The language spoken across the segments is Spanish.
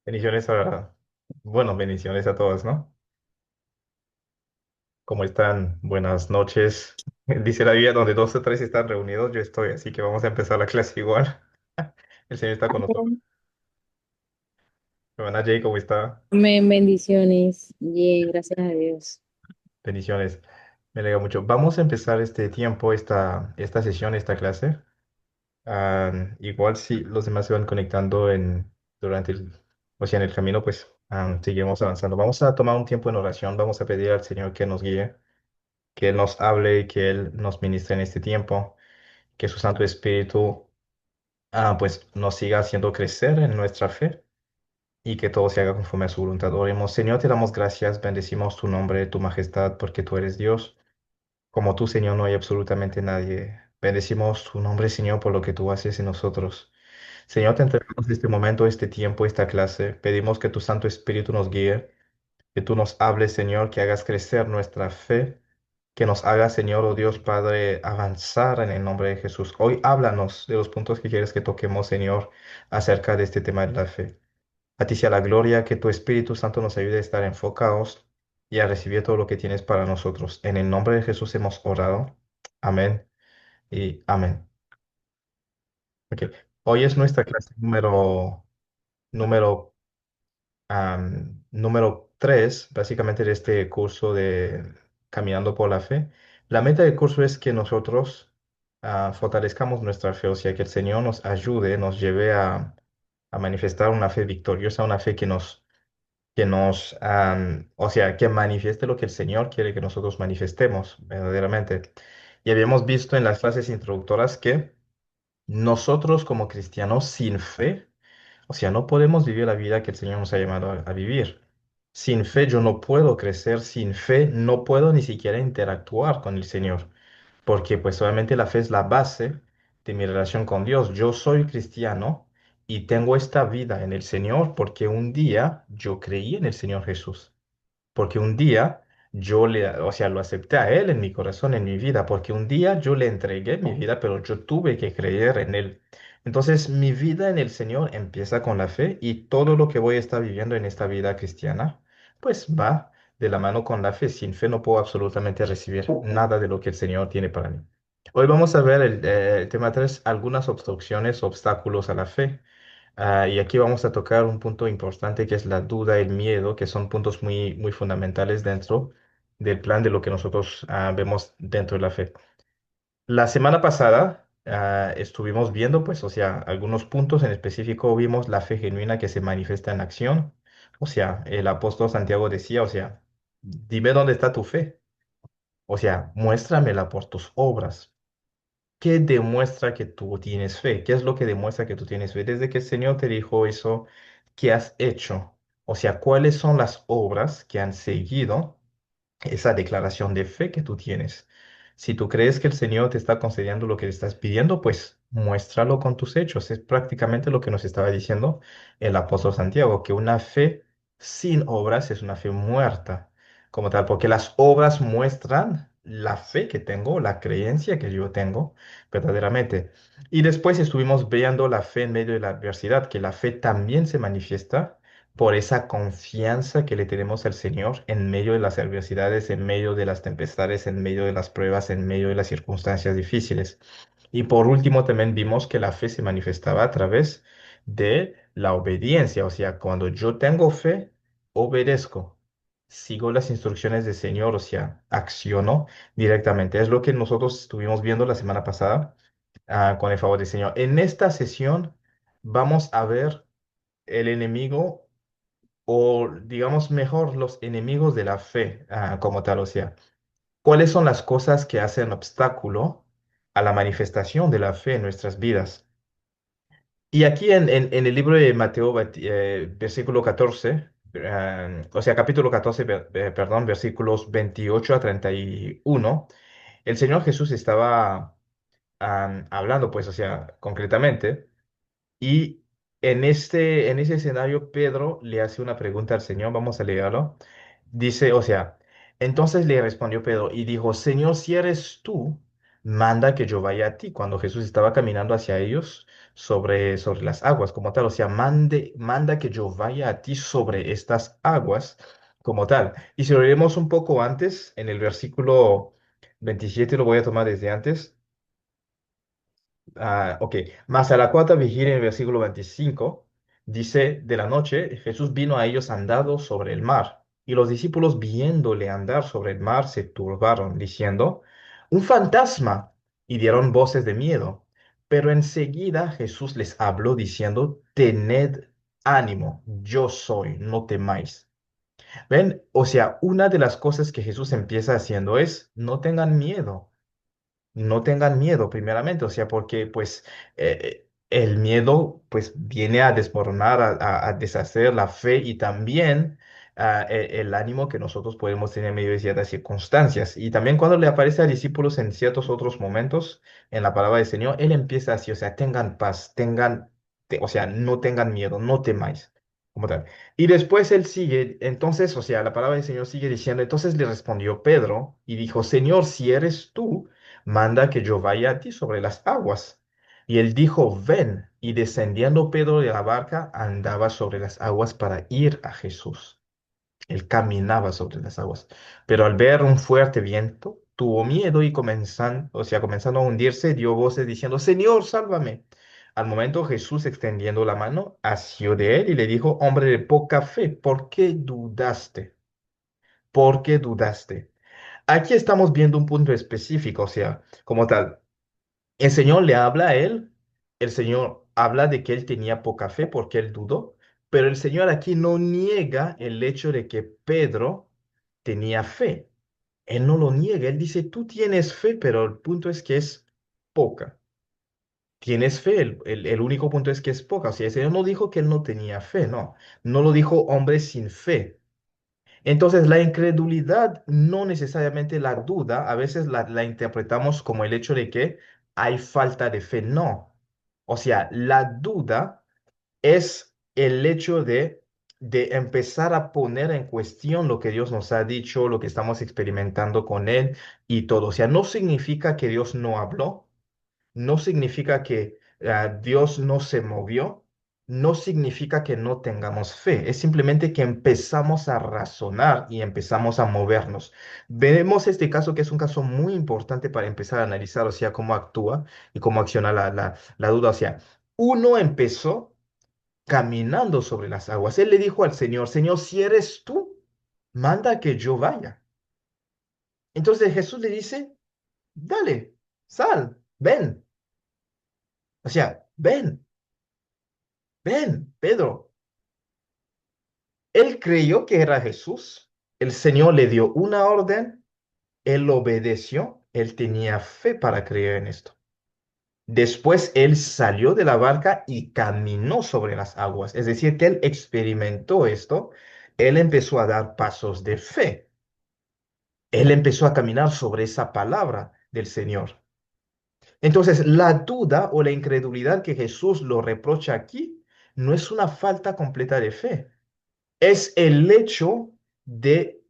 Bendiciones bueno, bendiciones a todos, ¿no? ¿Cómo están? Buenas noches. Dice la Biblia, donde dos o tres están reunidos, yo estoy, así que vamos a empezar la clase igual. El Señor está con nosotros. Hermana Jay, ¿cómo está? Amén, bendiciones. Bien, gracias a Dios. Bendiciones. Me alegra mucho. Vamos a empezar este tiempo, esta sesión, esta clase. Igual si los demás se van conectando durante o sea, en el camino, pues seguiremos avanzando. Vamos a tomar un tiempo en oración, vamos a pedir al Señor que nos guíe, que Él nos hable y que Él nos ministre en este tiempo, que su Santo Espíritu pues nos siga haciendo crecer en nuestra fe y que todo se haga conforme a su voluntad. Oremos, Señor, te damos gracias, bendecimos tu nombre, tu majestad, porque tú eres Dios. Como tú, Señor, no hay absolutamente nadie. Bendecimos tu nombre, Señor, por lo que tú haces en nosotros. Señor, te entregamos este momento, este tiempo, esta clase. Pedimos que tu Santo Espíritu nos guíe, que tú nos hables, Señor, que hagas crecer nuestra fe, que nos hagas, Señor, oh Dios Padre, avanzar en el nombre de Jesús. Hoy háblanos de los puntos que quieres que toquemos, Señor, acerca de este tema de la fe. A ti sea la gloria, que tu Espíritu Santo nos ayude a estar enfocados y a recibir todo lo que tienes para nosotros. En el nombre de Jesús hemos orado. Amén y amén. Ok. Hoy es nuestra clase número número 3, básicamente, de este curso de Caminando por la Fe. La meta del curso es que nosotros fortalezcamos nuestra fe, o sea, que el Señor nos ayude, nos lleve a manifestar una fe victoriosa, una fe o sea, que manifieste lo que el Señor quiere que nosotros manifestemos verdaderamente. Y habíamos visto en las clases introductorias que nosotros como cristianos sin fe, o sea, no podemos vivir la vida que el Señor nos ha llamado a vivir. Sin fe yo no puedo crecer, sin fe no puedo ni siquiera interactuar con el Señor, porque pues obviamente la fe es la base de mi relación con Dios. Yo soy cristiano y tengo esta vida en el Señor porque un día yo creí en el Señor Jesús, porque un día o sea, lo acepté a Él en mi corazón, en mi vida, porque un día yo le entregué mi vida, pero yo tuve que creer en Él. Entonces, mi vida en el Señor empieza con la fe y todo lo que voy a estar viviendo en esta vida cristiana, pues va de la mano con la fe. Sin fe no puedo absolutamente recibir nada de lo que el Señor tiene para mí. Hoy vamos a ver el tema 3, algunas obstrucciones, obstáculos a la fe. Y aquí vamos a tocar un punto importante que es la duda, el miedo, que son puntos muy, muy fundamentales dentro del plan de lo que nosotros vemos dentro de la fe. La semana pasada estuvimos viendo, pues, o sea, algunos puntos en específico vimos la fe genuina que se manifiesta en acción. O sea, el apóstol Santiago decía, o sea, dime dónde está tu fe. O sea, muéstramela por tus obras. ¿Qué demuestra que tú tienes fe? ¿Qué es lo que demuestra que tú tienes fe? Desde que el Señor te dijo eso, ¿qué has hecho? O sea, ¿cuáles son las obras que han seguido esa declaración de fe que tú tienes? Si tú crees que el Señor te está concediendo lo que le estás pidiendo, pues muéstralo con tus hechos. Es prácticamente lo que nos estaba diciendo el apóstol Santiago, que una fe sin obras es una fe muerta, como tal, porque las obras muestran la fe que tengo, la creencia que yo tengo verdaderamente. Y después estuvimos viendo la fe en medio de la adversidad, que la fe también se manifiesta por esa confianza que le tenemos al Señor en medio de las adversidades, en medio de las tempestades, en medio de las pruebas, en medio de las circunstancias difíciles. Y por último, también vimos que la fe se manifestaba a través de la obediencia, o sea, cuando yo tengo fe, obedezco. Sigo las instrucciones del Señor, o sea, acciono directamente. Es lo que nosotros estuvimos viendo la semana pasada, con el favor del Señor. En esta sesión vamos a ver el enemigo, o digamos mejor, los enemigos de la fe, como tal, o sea, cuáles son las cosas que hacen obstáculo a la manifestación de la fe en nuestras vidas. Y aquí en el libro de Mateo, versículo 14, o sea, capítulo 14, perdón, versículos 28 a 31, el Señor Jesús estaba hablando, pues, o sea, concretamente. Y en ese escenario, Pedro le hace una pregunta al Señor, vamos a leerlo. Dice, o sea, entonces le respondió Pedro y dijo, Señor, si eres tú, manda que yo vaya a ti, cuando Jesús estaba caminando hacia ellos sobre las aguas como tal, o sea, manda que yo vaya a ti sobre estas aguas como tal. Y si lo leemos un poco antes, en el versículo 27 lo voy a tomar desde antes. Ok, más a la cuarta vigilia en el versículo 25 dice, de la noche Jesús vino a ellos andando sobre el mar, y los discípulos viéndole andar sobre el mar se turbaron, diciendo, un fantasma, y dieron voces de miedo. Pero enseguida Jesús les habló diciendo, tened ánimo, yo soy, no temáis. ¿Ven? O sea, una de las cosas que Jesús empieza haciendo es, no tengan miedo, no tengan miedo, primeramente, o sea, porque pues el miedo pues viene a desmoronar, a deshacer la fe y también el ánimo que nosotros podemos tener en medio de ciertas circunstancias. Y también cuando le aparece a discípulos en ciertos otros momentos en la palabra del Señor, Él empieza así, o sea, tengan paz, o sea, no tengan miedo, no temáis. Como tal. Y después él sigue, entonces, o sea, la palabra del Señor sigue diciendo, entonces le respondió Pedro y dijo, Señor, si eres tú, manda que yo vaya a ti sobre las aguas. Y él dijo, ven. Y descendiendo Pedro de la barca, andaba sobre las aguas para ir a Jesús. Él caminaba sobre las aguas. Pero al ver un fuerte viento, tuvo miedo y comenzando a hundirse, dio voces diciendo, Señor, sálvame. Al momento Jesús, extendiendo la mano, asió de él y le dijo, hombre de poca fe, ¿por qué dudaste? ¿Por qué dudaste? Aquí estamos viendo un punto específico, o sea, como tal. El Señor le habla a él, el Señor habla de que él tenía poca fe porque él dudó, pero el Señor aquí no niega el hecho de que Pedro tenía fe. Él no lo niega, él dice, tú tienes fe, pero el punto es que es poca. Tienes fe, el único punto es que es poca. O sea, el Señor no dijo que él no tenía fe, no. No lo dijo hombre sin fe. Entonces, la incredulidad, no necesariamente la duda, a veces la interpretamos como el hecho de que hay falta de fe. No. O sea, la duda es el hecho de empezar a poner en cuestión lo que Dios nos ha dicho, lo que estamos experimentando con Él y todo. O sea, no significa que Dios no habló, no significa que Dios no se movió, no significa que no tengamos fe, es simplemente que empezamos a razonar y empezamos a movernos. Vemos este caso que es un caso muy importante para empezar a analizar, o sea, cómo actúa y cómo acciona la duda. O sea, uno empezó caminando sobre las aguas. Él le dijo al Señor, Señor, si eres tú, manda que yo vaya. Entonces Jesús le dice, dale, sal, ven. O sea, ven. Ven, Pedro. Él creyó que era Jesús. El Señor le dio una orden. Él obedeció. Él tenía fe para creer en esto. Después él salió de la barca y caminó sobre las aguas. Es decir, que él experimentó esto. Él empezó a dar pasos de fe. Él empezó a caminar sobre esa palabra del Señor. Entonces, la duda o la incredulidad que Jesús lo reprocha aquí no es una falta completa de fe. Es el hecho de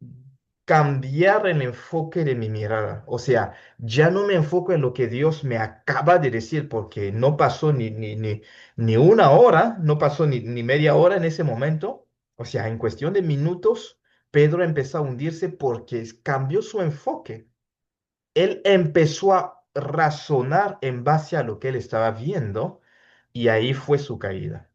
cambiar el enfoque de mi mirada. O sea, ya no me enfoco en lo que Dios me acaba de decir, porque no pasó ni una hora, no pasó ni media hora en ese momento. O sea, en cuestión de minutos, Pedro empezó a hundirse porque cambió su enfoque. Él empezó a razonar en base a lo que él estaba viendo y ahí fue su caída.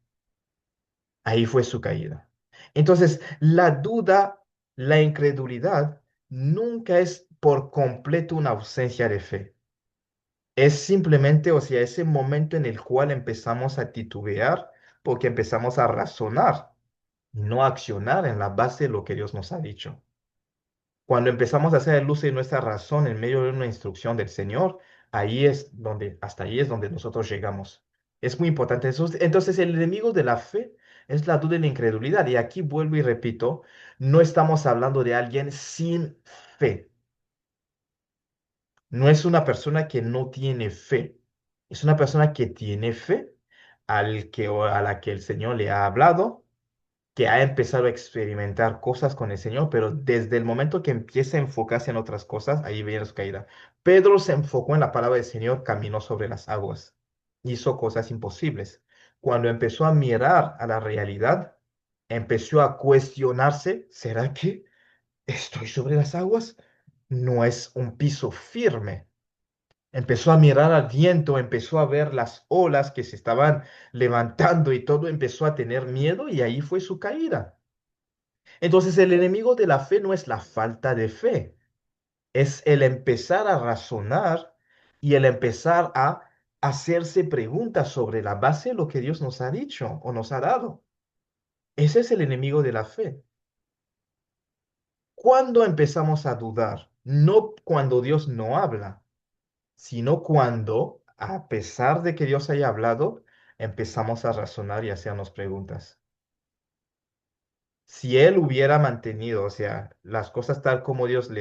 Ahí fue su caída. Entonces, la duda, la incredulidad, nunca es por completo una ausencia de fe. Es simplemente, o sea, ese momento en el cual empezamos a titubear porque empezamos a razonar y no a accionar en la base de lo que Dios nos ha dicho. Cuando empezamos a hacer luz de nuestra razón en medio de una instrucción del Señor, hasta ahí es donde nosotros llegamos. Es muy importante eso. Entonces, el enemigo de la fe es la duda y la incredulidad. Y aquí vuelvo y repito, no estamos hablando de alguien sin fe. No es una persona que no tiene fe. Es una persona que tiene fe o a la que el Señor le ha hablado que ha empezado a experimentar cosas con el Señor, pero desde el momento que empieza a enfocarse en otras cosas, ahí viene su caída. Pedro se enfocó en la palabra del Señor, caminó sobre las aguas, hizo cosas imposibles. Cuando empezó a mirar a la realidad, empezó a cuestionarse, ¿será que estoy sobre las aguas? No es un piso firme. Empezó a mirar al viento, empezó a ver las olas que se estaban levantando y todo empezó a tener miedo y ahí fue su caída. Entonces el enemigo de la fe no es la falta de fe, es el empezar a razonar y el empezar a hacerse preguntas sobre la base de lo que Dios nos ha dicho o nos ha dado. Ese es el enemigo de la fe. ¿Cuándo empezamos a dudar? No cuando Dios no habla, sino cuando, a pesar de que Dios haya hablado, empezamos a razonar y hacernos preguntas. Si él hubiera mantenido, o sea, las cosas tal como Dios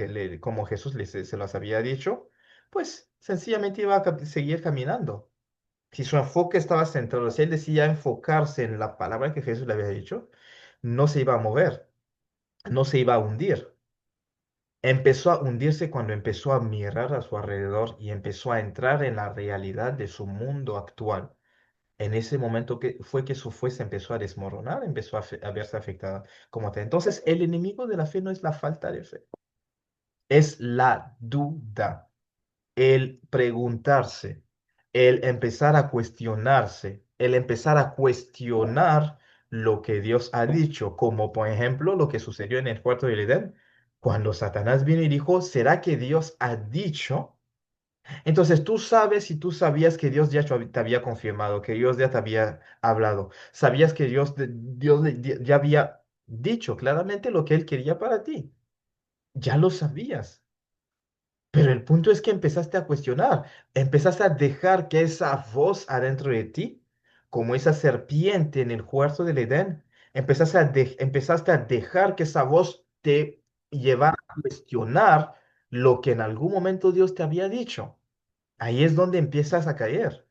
como Jesús se las había dicho, pues sencillamente iba a seguir caminando. Si su enfoque estaba centrado, si él decía enfocarse en la palabra que Jesús le había dicho, no se iba a mover, no se iba a hundir. Empezó a hundirse cuando empezó a mirar a su alrededor y empezó a entrar en la realidad de su mundo actual. En ese momento que fue que su fe se empezó a desmoronar, empezó a verse afectada como tal. Entonces, el enemigo de la fe no es la falta de fe, es la duda, el preguntarse, el empezar a cuestionarse, el empezar a cuestionar lo que Dios ha dicho, como por ejemplo lo que sucedió en el cuarto del Edén, cuando Satanás vino y dijo, ¿será que Dios ha dicho? Entonces tú sabes y tú sabías que Dios ya te había confirmado, que Dios ya te había hablado, sabías que ya había dicho claramente lo que Él quería para ti, ya lo sabías. Pero el punto es que empezaste a cuestionar, empezaste a dejar que esa voz adentro de ti, como esa serpiente en el huerto del Edén, empezaste a dejar que esa voz te llevara a cuestionar lo que en algún momento Dios te había dicho. Ahí es donde empiezas a caer.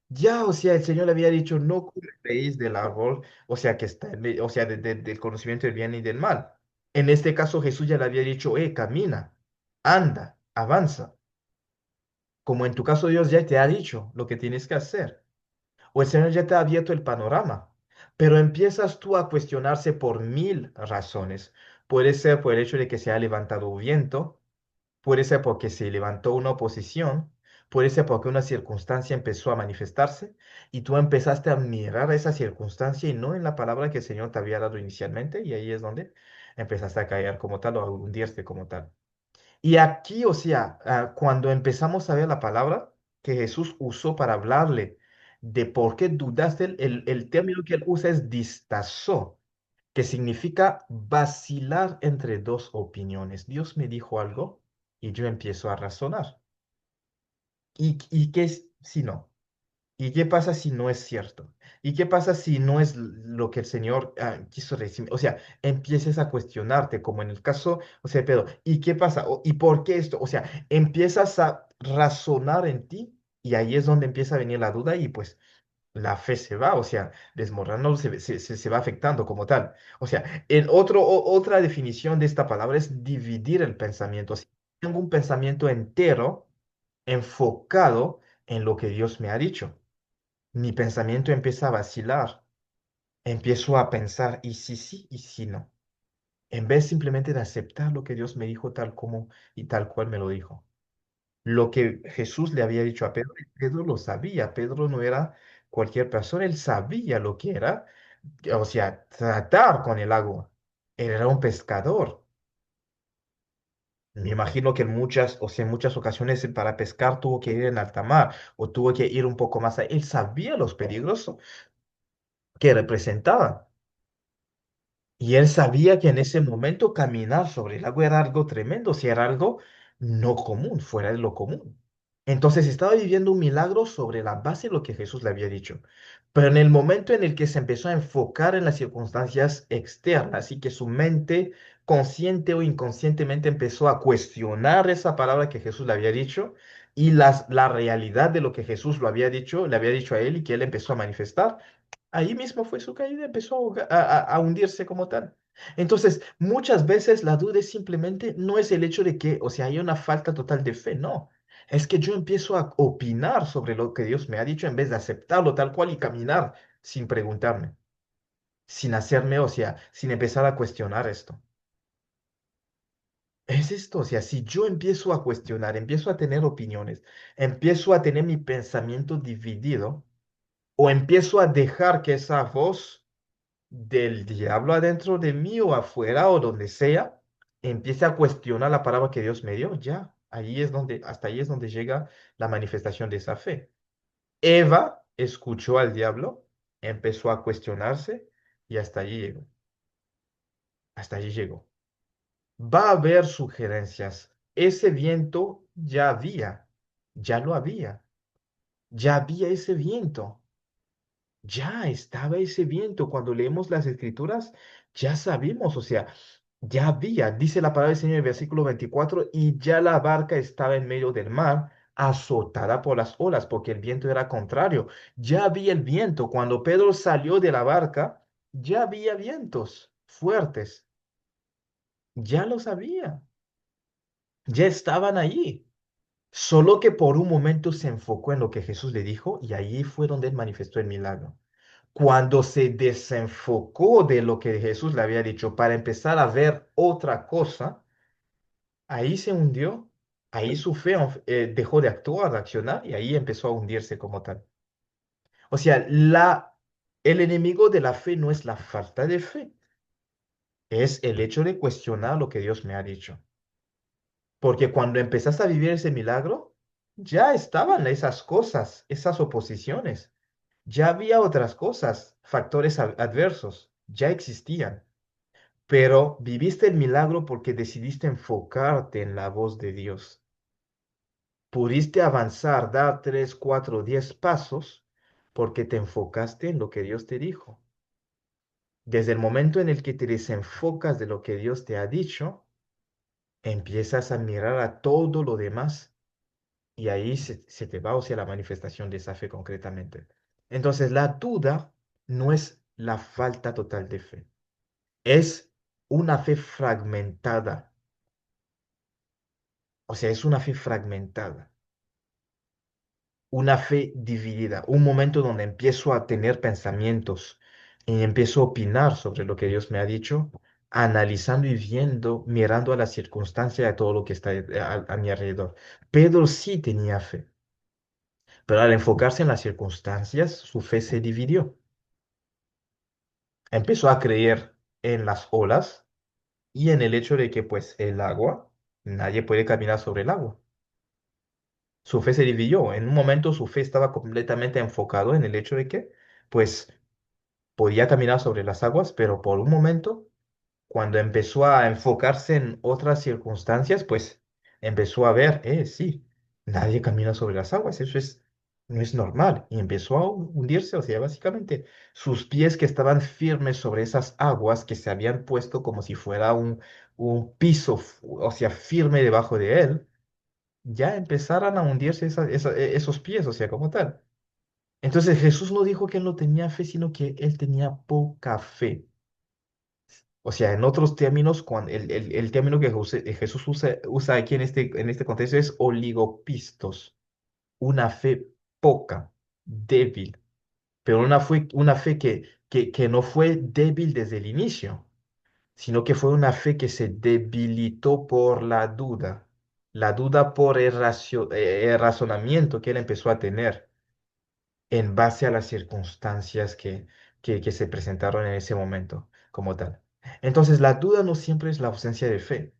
Ya, o sea, el Señor le había dicho, no comeréis del árbol, o sea, que está, o sea, del conocimiento del bien y del mal. En este caso, Jesús ya le había dicho, camina, anda, avanza. Como en tu caso, Dios ya te ha dicho lo que tienes que hacer. O el Señor ya te ha abierto el panorama. Pero empiezas tú a cuestionarse por mil razones. Puede ser por el hecho de que se ha levantado viento. Puede ser porque se levantó una oposición, puede ser porque una circunstancia empezó a manifestarse y tú empezaste a mirar a esa circunstancia y no en la palabra que el Señor te había dado inicialmente y ahí es donde empezaste a caer como tal o a hundirte como tal. Y aquí, o sea, cuando empezamos a ver la palabra que Jesús usó para hablarle de por qué dudaste, el término que él usa es distazó, que significa vacilar entre dos opiniones. Dios me dijo algo y yo empiezo a razonar. ¿Y qué es si no? ¿Y qué pasa si no es cierto? ¿Y qué pasa si no es lo que el Señor quiso decir? O sea, empieces a cuestionarte, como en el caso, o sea, pero ¿y qué pasa? ¿Y por qué esto? O sea, empiezas a razonar en ti y ahí es donde empieza a venir la duda y pues la fe se va, o sea, desmoronando, se va afectando como tal. O sea, otra definición de esta palabra es dividir el pensamiento. Si tengo un pensamiento entero enfocado en lo que Dios me ha dicho, mi pensamiento empieza a vacilar, empiezo a pensar, ¿y si sí, y si no? En vez simplemente de aceptar lo que Dios me dijo tal como y tal cual me lo dijo. Lo que Jesús le había dicho a Pedro, y Pedro lo sabía, Pedro no era cualquier persona, él sabía lo que era, o sea, tratar con el agua. Él era un pescador. Me imagino que en muchas, o sea, en muchas ocasiones para pescar tuvo que ir en alta mar o tuvo que ir un poco más allá. Él sabía los peligros que representaban. Y él sabía que en ese momento caminar sobre el agua era algo tremendo, si era algo no común, fuera de lo común. Entonces estaba viviendo un milagro sobre la base de lo que Jesús le había dicho. Pero en el momento en el que se empezó a enfocar en las circunstancias externas y que su mente, consciente o inconscientemente, empezó a cuestionar esa palabra que Jesús le había dicho y la realidad de lo que Jesús lo había dicho, le había dicho a él y que él empezó a manifestar, Ahí mismo fue su caída, empezó a hundirse como tal. Entonces, muchas veces la duda es simplemente no es el hecho de que, o sea, hay una falta total de fe, no. Es que yo empiezo a opinar sobre lo que Dios me ha dicho en vez de aceptarlo tal cual y caminar sin preguntarme, sin hacerme, o sea, sin empezar a cuestionar esto. Es esto, o sea, si yo empiezo a cuestionar, empiezo a tener opiniones, empiezo a tener mi pensamiento dividido, o empiezo a dejar que esa voz del diablo adentro de mí o afuera o donde sea, empiece a cuestionar la palabra que Dios me dio, ya, ahí es donde, hasta ahí es donde llega la manifestación de esa fe. Eva escuchó al diablo, empezó a cuestionarse y hasta allí llegó, hasta allí llegó. Va a haber sugerencias. Ese viento ya lo había, ya había ese viento. Ya estaba ese viento. Cuando leemos las escrituras, ya sabemos, o sea, ya había, dice la palabra del Señor en el versículo 24, y ya la barca estaba en medio del mar, azotada por las olas, porque el viento era contrario. Ya había el viento. Cuando Pedro salió de la barca, ya había vientos fuertes. Ya lo sabía. Ya estaban allí. Solo que por un momento se enfocó en lo que Jesús le dijo y allí fue donde él manifestó el milagro. Cuando se desenfocó de lo que Jesús le había dicho para empezar a ver otra cosa, ahí se hundió, ahí su fe dejó de actuar, de accionar y ahí empezó a hundirse como tal. O sea, el enemigo de la fe no es la falta de fe, es el hecho de cuestionar lo que Dios me ha dicho. Porque cuando empezaste a vivir ese milagro, ya estaban esas cosas, esas oposiciones. Ya había otras cosas, factores adversos, ya existían. Pero viviste el milagro porque decidiste enfocarte en la voz de Dios. Pudiste avanzar, dar 3, 4, 10 pasos porque te enfocaste en lo que Dios te dijo. Desde el momento en el que te desenfocas de lo que Dios te ha dicho, empiezas a mirar a todo lo demás y ahí se te va hacia la manifestación de esa fe concretamente. Entonces, la duda no es la falta total de fe, es una fe fragmentada. O sea, es una fe fragmentada, una fe dividida, un momento donde empiezo a tener pensamientos y empiezo a opinar sobre lo que Dios me ha dicho, analizando y viendo, mirando a la circunstancia de todo lo que está a mi alrededor. Pedro sí tenía fe, pero al enfocarse en las circunstancias, su fe se dividió. Empezó a creer en las olas y en el hecho de que pues el agua, nadie puede caminar sobre el agua. Su fe se dividió. En un momento su fe estaba completamente enfocado en el hecho de que pues podía caminar sobre las aguas, pero por un momento cuando empezó a enfocarse en otras circunstancias, pues empezó a ver, sí, nadie camina sobre las aguas, no es normal. Y empezó a hundirse, o sea, básicamente sus pies que estaban firmes sobre esas aguas que se habían puesto como si fuera un piso, o sea, firme debajo de él, ya empezaran a hundirse esos pies, o sea, como tal. Entonces Jesús no dijo que él no tenía fe, sino que él tenía poca fe. O sea, en otros términos, cuando el término que Jesús usa aquí en este contexto es oligopistos, una fe poca, débil, pero una fe que no fue débil desde el inicio, sino que fue una fe que se debilitó por la duda por el razonamiento que él empezó a tener en base a las circunstancias que se presentaron en ese momento como tal. Entonces, la duda no siempre es la ausencia de fe,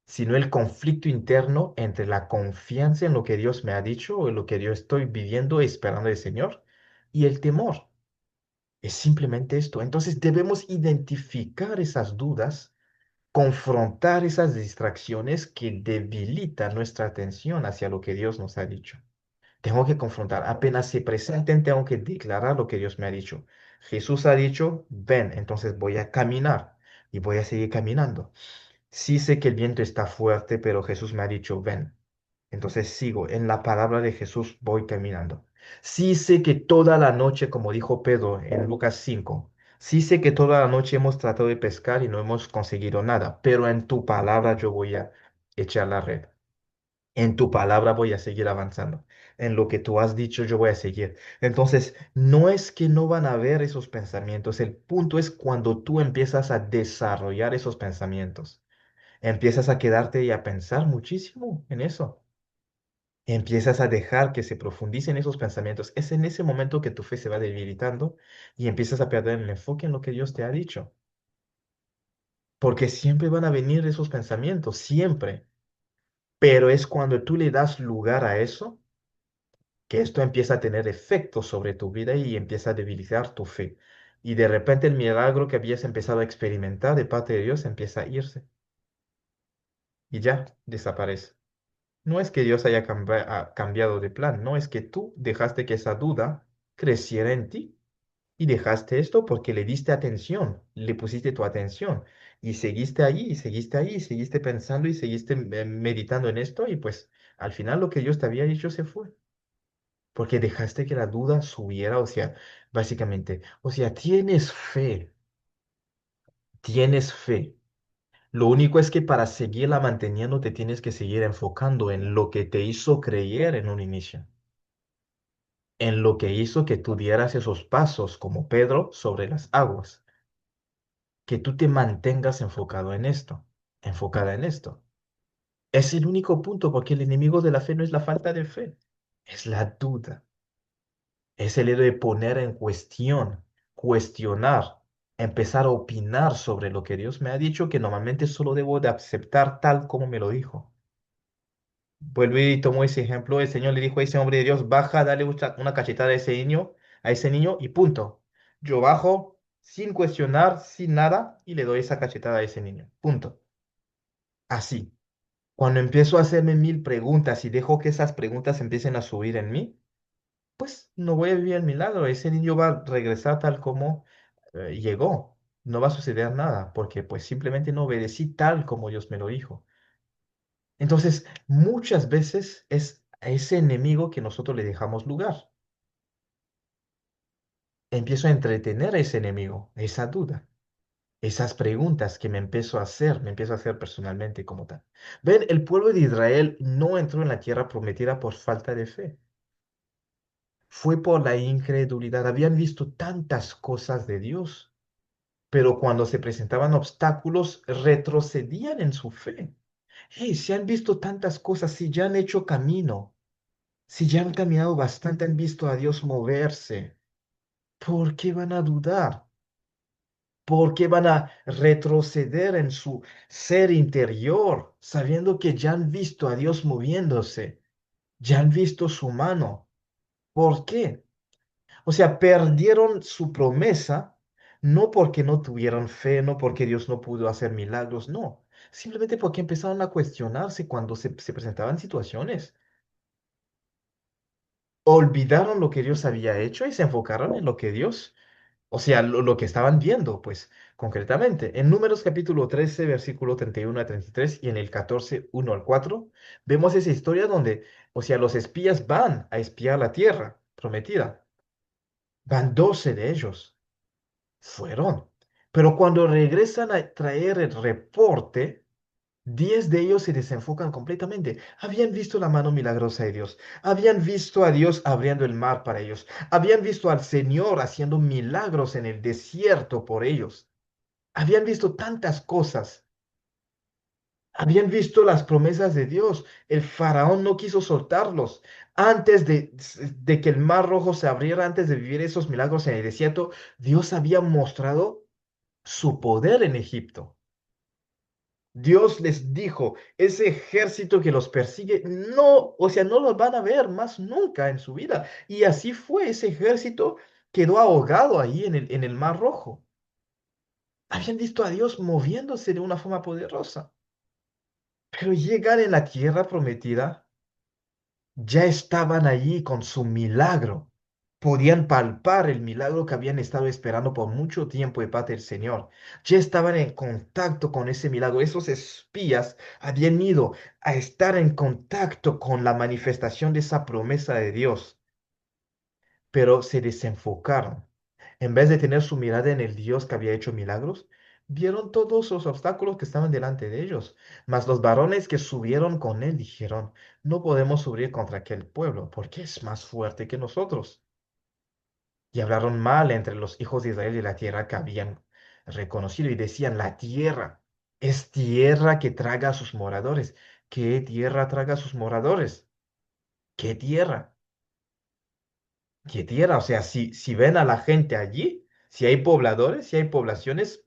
sino el conflicto interno entre la confianza en lo que Dios me ha dicho o en lo que yo estoy viviendo y esperando del Señor y el temor. Es simplemente esto. Entonces, debemos identificar esas dudas, confrontar esas distracciones que debilitan nuestra atención hacia lo que Dios nos ha dicho. Tengo que confrontar. Apenas se presenten, tengo que declarar lo que Dios me ha dicho. Jesús ha dicho, ven, entonces voy a caminar y voy a seguir caminando. Sí sé que el viento está fuerte, pero Jesús me ha dicho, ven. Entonces sigo. En la palabra de Jesús voy caminando. Sí sé que toda la noche, como dijo Pedro en Lucas 5, sí sé que toda la noche hemos tratado de pescar y no hemos conseguido nada, pero en tu palabra yo voy a echar la red. En tu palabra voy a seguir avanzando. En lo que tú has dicho yo voy a seguir. Entonces, no es que no van a haber esos pensamientos. El punto es cuando tú empiezas a desarrollar esos pensamientos. Empiezas a quedarte y a pensar muchísimo en eso. Empiezas a dejar que se profundicen esos pensamientos. Es en ese momento que tu fe se va debilitando y empiezas a perder el enfoque en lo que Dios te ha dicho. Porque siempre van a venir esos pensamientos, siempre. Pero es cuando tú le das lugar a eso que esto empieza a tener efectos sobre tu vida y empieza a debilitar tu fe. Y de repente el milagro que habías empezado a experimentar de parte de Dios empieza a irse y ya desaparece. No es que Dios haya cambiado de plan, no es que tú dejaste que esa duda creciera en ti y dejaste esto porque le diste atención, le pusiste tu atención y seguiste allí y seguiste ahí y seguiste pensando y seguiste meditando en esto y pues al final lo que Dios te había dicho se fue. Porque dejaste que la duda subiera, o sea, básicamente, o sea, tienes fe. Lo único es que para seguirla manteniendo te tienes que seguir enfocando en lo que te hizo creer en un inicio, en lo que hizo que tú dieras esos pasos como Pedro sobre las aguas, que tú te mantengas enfocado en esto, enfocada en esto. Es el único punto porque el enemigo de la fe no es la falta de fe, es la duda. Es el hecho de poner en cuestión, cuestionar, empezar a opinar sobre lo que Dios me ha dicho, que normalmente solo debo de aceptar tal como me lo dijo. Vuelvo y tomo ese ejemplo, el Señor le dijo a ese hombre de Dios, baja, dale una cachetada a ese niño y punto. Yo bajo sin cuestionar, sin nada, y le doy esa cachetada a ese niño. Punto. Así. Cuando empiezo a hacerme mil preguntas y dejo que esas preguntas empiecen a subir en mí, pues no voy a vivir el milagro. Ese niño va a regresar tal como llegó. No va a suceder nada porque pues simplemente no obedecí tal como Dios me lo dijo. Entonces, muchas veces es a ese enemigo que nosotros le dejamos lugar. Empiezo a entretener a ese enemigo, esa duda, esas preguntas que me empiezo a hacer personalmente como tal. Ven, el pueblo de Israel no entró en la tierra prometida por falta de fe. Fue por la incredulidad. Habían visto tantas cosas de Dios, pero cuando se presentaban obstáculos, retrocedían en su fe. Hey, si han visto tantas cosas, si ya han hecho camino, si ya han caminado bastante, han visto a Dios moverse, ¿por qué van a dudar? ¿Por qué van a retroceder en su ser interior, sabiendo que ya han visto a Dios moviéndose, ya han visto su mano? ¿Por qué? O sea, perdieron su promesa, no porque no tuvieron fe, no porque Dios no pudo hacer milagros, no. Simplemente porque empezaron a cuestionarse cuando se presentaban situaciones. Olvidaron lo que Dios había hecho y se enfocaron en lo que Dios, o sea, lo que estaban viendo, pues, concretamente. En Números capítulo 13 versículo 31 a 33 y en el 14 1 al 4 vemos esa historia donde, o sea, los espías van a espiar la tierra prometida. Van 12 de ellos. Fueron. Pero cuando regresan a traer el reporte, 10 de ellos se desenfocan completamente. Habían visto la mano milagrosa de Dios. Habían visto a Dios abriendo el mar para ellos. Habían visto al Señor haciendo milagros en el desierto por ellos. Habían visto tantas cosas. Habían visto las promesas de Dios. El faraón no quiso soltarlos. Antes de que el mar rojo se abriera, antes de vivir esos milagros en el desierto, Dios había mostrado su poder en Egipto. Dios les dijo, ese ejército que los persigue, no, o sea, no los van a ver más nunca en su vida. Y así fue, ese ejército quedó ahogado ahí en el Mar Rojo. Habían visto a Dios moviéndose de una forma poderosa. Pero llegan en la tierra prometida, ya estaban allí con su milagro. Podían palpar el milagro que habían estado esperando por mucho tiempo de parte del Señor. Ya estaban en contacto con ese milagro. Esos espías habían ido a estar en contacto con la manifestación de esa promesa de Dios. pero se desenfocaron. En vez de tener su mirada en el Dios que había hecho milagros, vieron todos los obstáculos que estaban delante de ellos. Mas los varones que subieron con él dijeron, no podemos subir contra aquel pueblo, porque es más fuerte que nosotros. Y hablaron mal entre los hijos de Israel de la tierra que habían reconocido y decían, la tierra es tierra que traga a sus moradores. ¿Qué tierra traga a sus moradores? ¿Qué tierra? ¿Qué tierra? O sea, si ven a la gente allí, si hay pobladores, si hay poblaciones,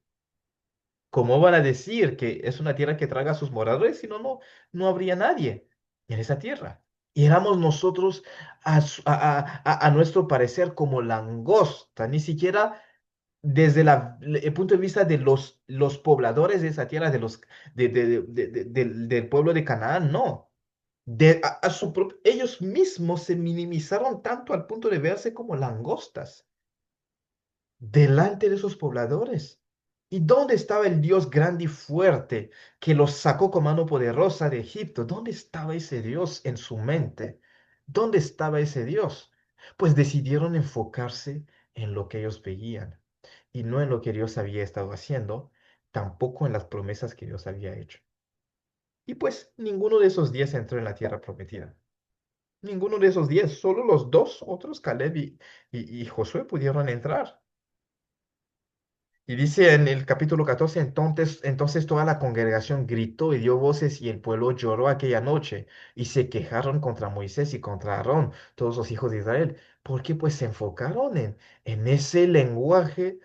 ¿cómo van a decir que es una tierra que traga a sus moradores? Si no, no habría nadie en esa tierra. Y éramos nosotros a nuestro parecer como langosta, ni siquiera desde el punto de vista de los pobladores de esa tierra, del pueblo de Canaán, no. Ellos mismos se minimizaron tanto al punto de verse como langostas delante de esos pobladores. ¿Y dónde estaba el Dios grande y fuerte que los sacó con mano poderosa de Egipto? ¿Dónde estaba ese Dios en su mente? ¿Dónde estaba ese Dios? Pues decidieron enfocarse en lo que ellos veían y no en lo que Dios había estado haciendo, tampoco en las promesas que Dios había hecho. Y pues ninguno de esos 10 entró en la tierra prometida. Ninguno de esos 10, solo los dos otros, Caleb y Josué, pudieron entrar. Y dice en el capítulo 14, entonces toda la congregación gritó y dio voces y el pueblo lloró aquella noche y se quejaron contra Moisés y contra Aarón, todos los hijos de Israel, porque pues se enfocaron en ese lenguaje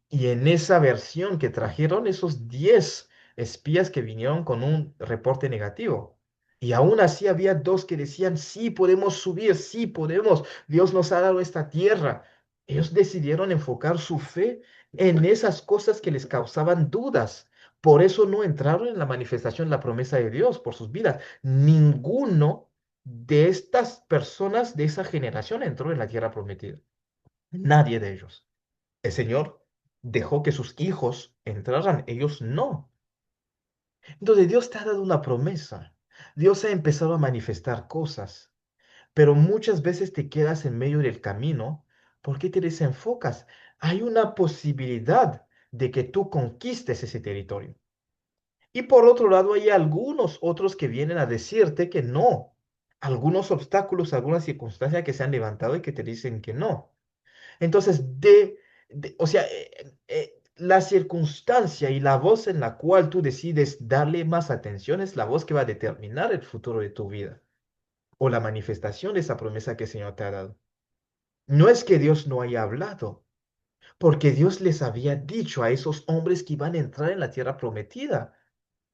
y en esa versión que trajeron esos 10 espías que vinieron con un reporte negativo. Y aún así había dos que decían, sí, podemos subir, sí, podemos, Dios nos ha dado esta tierra. Ellos decidieron enfocar su fe en esas cosas que les causaban dudas. Por eso no entraron en la manifestación, la promesa de Dios por sus vidas. Ninguno de estas personas de esa generación entró en la tierra prometida. Nadie de ellos. El Señor dejó que sus hijos entraran, ellos no. Entonces Dios te ha dado una promesa. Dios ha empezado a manifestar cosas, pero muchas veces te quedas en medio del camino porque te desenfocas. Hay una posibilidad de que tú conquistes ese territorio. Y por otro lado, hay algunos otros que vienen a decirte que no. Algunos obstáculos, algunas circunstancias que se han levantado y que te dicen que no. Entonces, o sea, la circunstancia y la voz en la cual tú decides darle más atención es la voz que va a determinar el futuro de tu vida o la manifestación de esa promesa que el Señor te ha dado. No es que Dios no haya hablado, porque Dios les había dicho a esos hombres que iban a entrar en la tierra prometida.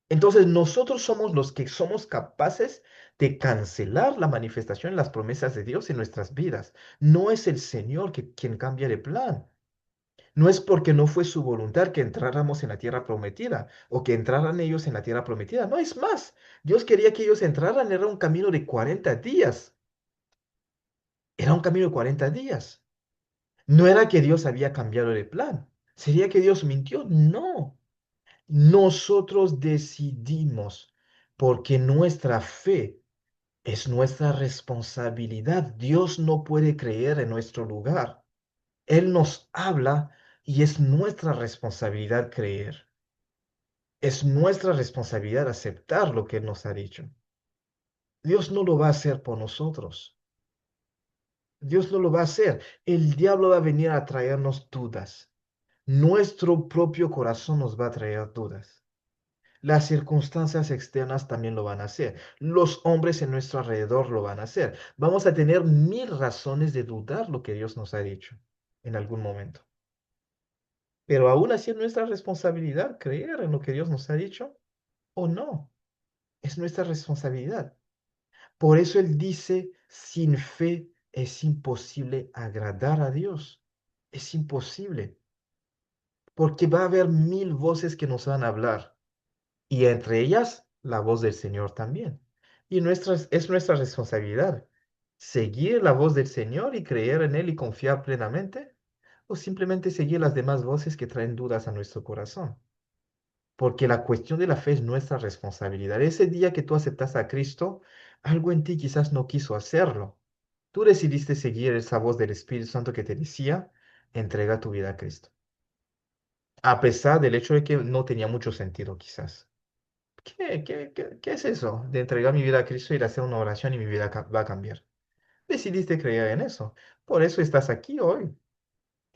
Entonces, nosotros somos los que somos capaces de cancelar la manifestación, las promesas de Dios en nuestras vidas. No es el Señor quien cambia de plan. No es porque no fue su voluntad que entráramos en la tierra prometida o que entraran ellos en la tierra prometida. No es más. Dios quería que ellos entraran. Era un camino de 40 días. Era un camino de 40 días. No era que Dios había cambiado de plan. ¿Sería que Dios mintió? No. Nosotros decidimos porque nuestra fe es nuestra responsabilidad. Dios no puede creer en nuestro lugar. Él nos habla y es nuestra responsabilidad creer. Es nuestra responsabilidad aceptar lo que Él nos ha dicho. Dios no lo va a hacer por nosotros. Dios no lo va a hacer. El diablo va a venir a traernos dudas. Nuestro propio corazón nos va a traer dudas. Las circunstancias externas también lo van a hacer. Los hombres en nuestro alrededor lo van a hacer. Vamos a tener mil razones de dudar lo que Dios nos ha dicho en algún momento. Pero aún así es nuestra responsabilidad creer en lo que Dios nos ha dicho o no. Es nuestra responsabilidad. Por eso Él dice, sin fe es imposible agradar a Dios. Es imposible, porque va a haber mil voces que nos van a hablar, y entre ellas la voz del Señor también. Y es nuestra responsabilidad seguir la voz del Señor y creer en Él y confiar plenamente, o simplemente seguir las demás voces que traen dudas a nuestro corazón. Porque la cuestión de la fe es nuestra responsabilidad. Ese día que tú aceptas a Cristo, algo en ti quizás no quiso hacerlo. Tú decidiste seguir esa voz del Espíritu Santo que te decía, entrega tu vida a Cristo. A pesar del hecho de que no tenía mucho sentido, quizás. ¿Qué es eso de entregar mi vida a Cristo, ir a hacer una oración y mi vida va a cambiar? Decidiste creer en eso. Por eso estás aquí hoy,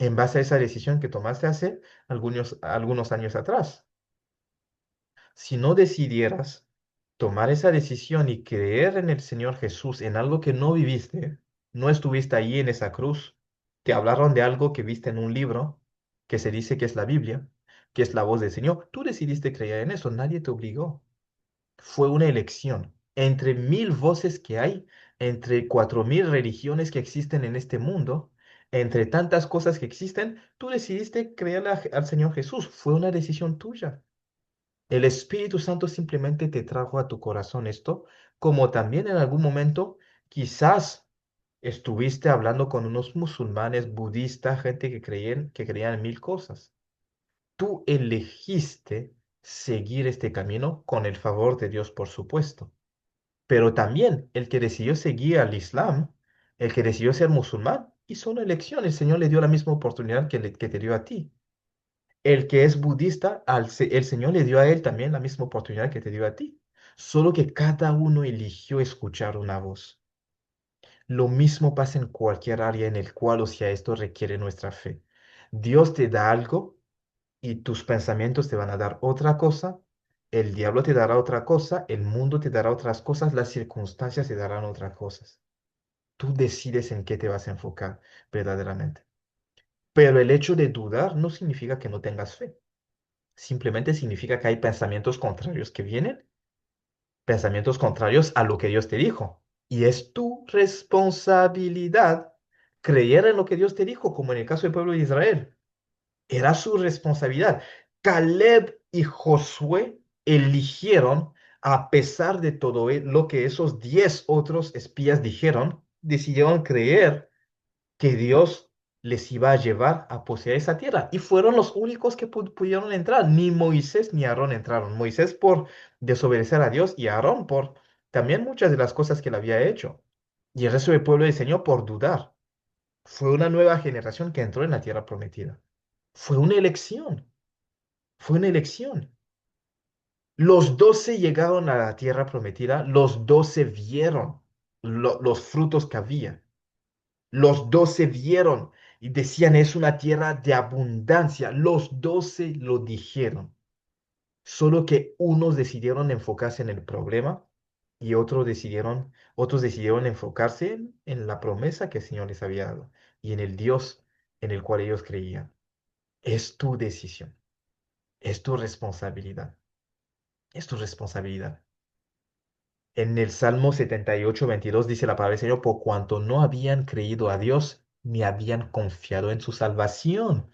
en base a esa decisión que tomaste hace algunos años atrás. Si no decidieras tomar esa decisión y creer en el Señor Jesús, en algo que no viviste, no estuviste ahí en esa cruz, te hablaron de algo que viste en un libro, que se dice que es la Biblia, que es la voz del Señor, tú decidiste creer en eso, nadie te obligó. Fue una elección. Entre 1000 voces que hay, entre 4000 religiones que existen en este mundo, entre tantas cosas que existen, tú decidiste creer al Señor Jesús. Fue una decisión tuya. El Espíritu Santo simplemente te trajo a tu corazón esto, como también en algún momento quizás estuviste hablando con unos musulmanes, budistas, gente que creían en 1000 cosas. Tú elegiste seguir este camino con el favor de Dios, por supuesto. Pero también el que decidió seguir al Islam, el que decidió ser musulmán, hizo una elección. El Señor le dio la misma oportunidad que te dio a ti. El que es budista, el Señor le dio a él también la misma oportunidad que te dio a ti. Solo que cada uno eligió escuchar una voz. Lo mismo pasa en cualquier área en el cual, o sea, esto requiere nuestra fe. Dios te da algo y tus pensamientos te van a dar otra cosa, el diablo te dará otra cosa, el mundo te dará otras cosas, las circunstancias te darán otras cosas. Tú decides en qué te vas a enfocar verdaderamente. Pero el hecho de dudar no significa que no tengas fe. Simplemente significa que hay pensamientos contrarios que vienen, pensamientos contrarios a lo que Dios te dijo. Y es tu responsabilidad creer en lo que Dios te dijo, como en el caso del pueblo de Israel. Era su responsabilidad. Caleb y Josué eligieron, a pesar de todo lo que esos 10 otros espías dijeron, decidieron creer que Dios les iba a llevar a poseer esa tierra. Y fueron los únicos que pudieron entrar. Ni Moisés ni Aarón entraron. Moisés por desobedecer a Dios y Aarón por también muchas de las cosas que él había hecho. Y el resto del pueblo del Señor por dudar. Fue una nueva generación que entró en la tierra prometida. Fue una elección. Fue una elección. Los 12 llegaron a la tierra prometida. Los 12 vieron los frutos que había. Los 12 vieron y decían, es una tierra de abundancia. Los 12 lo dijeron. Solo que unos decidieron enfocarse en el problema y otros decidieron enfocarse en la promesa que el Señor les había dado y en el Dios en el cual ellos creían. Es tu decisión, es tu responsabilidad, es tu responsabilidad. En el Salmo 78:22 dice la palabra del Señor, por cuanto no habían creído a Dios, ni habían confiado en su salvación.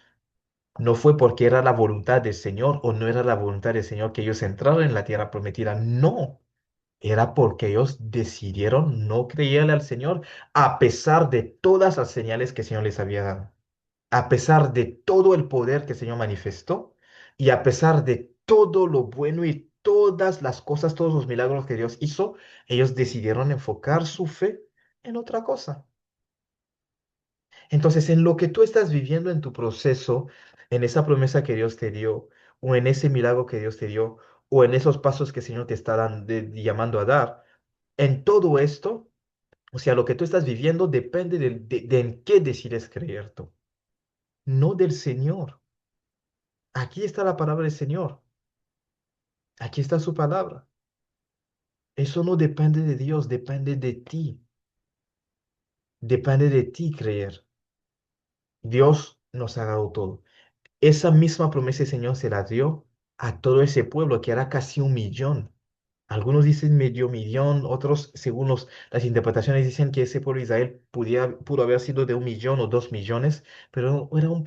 No fue porque era la voluntad del Señor o no era la voluntad del Señor que ellos entraran en la tierra prometida. No, era porque ellos decidieron no creerle al Señor a pesar de todas las señales que el Señor les había dado, a pesar de todo el poder que el Señor manifestó y a pesar de todo lo bueno y todas las cosas, todos los milagros que Dios hizo, ellos decidieron enfocar su fe en otra cosa. Entonces, en lo que tú estás viviendo en tu proceso, en esa promesa que Dios te dio, o en ese milagro que Dios te dio, o en esos pasos que el Señor te está llamando a dar, en todo esto, o sea, lo que tú estás viviendo depende de en qué decides creer tú, no del Señor. Aquí está la palabra del Señor. Aquí está su palabra. Eso no depende de Dios, depende de ti. Depende de ti creer. Dios nos ha dado todo. Esa misma promesa el Señor se la dio a todo ese pueblo, que era casi 1 millón. Algunos dicen medio millón, otros, según las interpretaciones, dicen que ese pueblo de Israel pudo haber sido de 1 millón o 2 millones, pero era un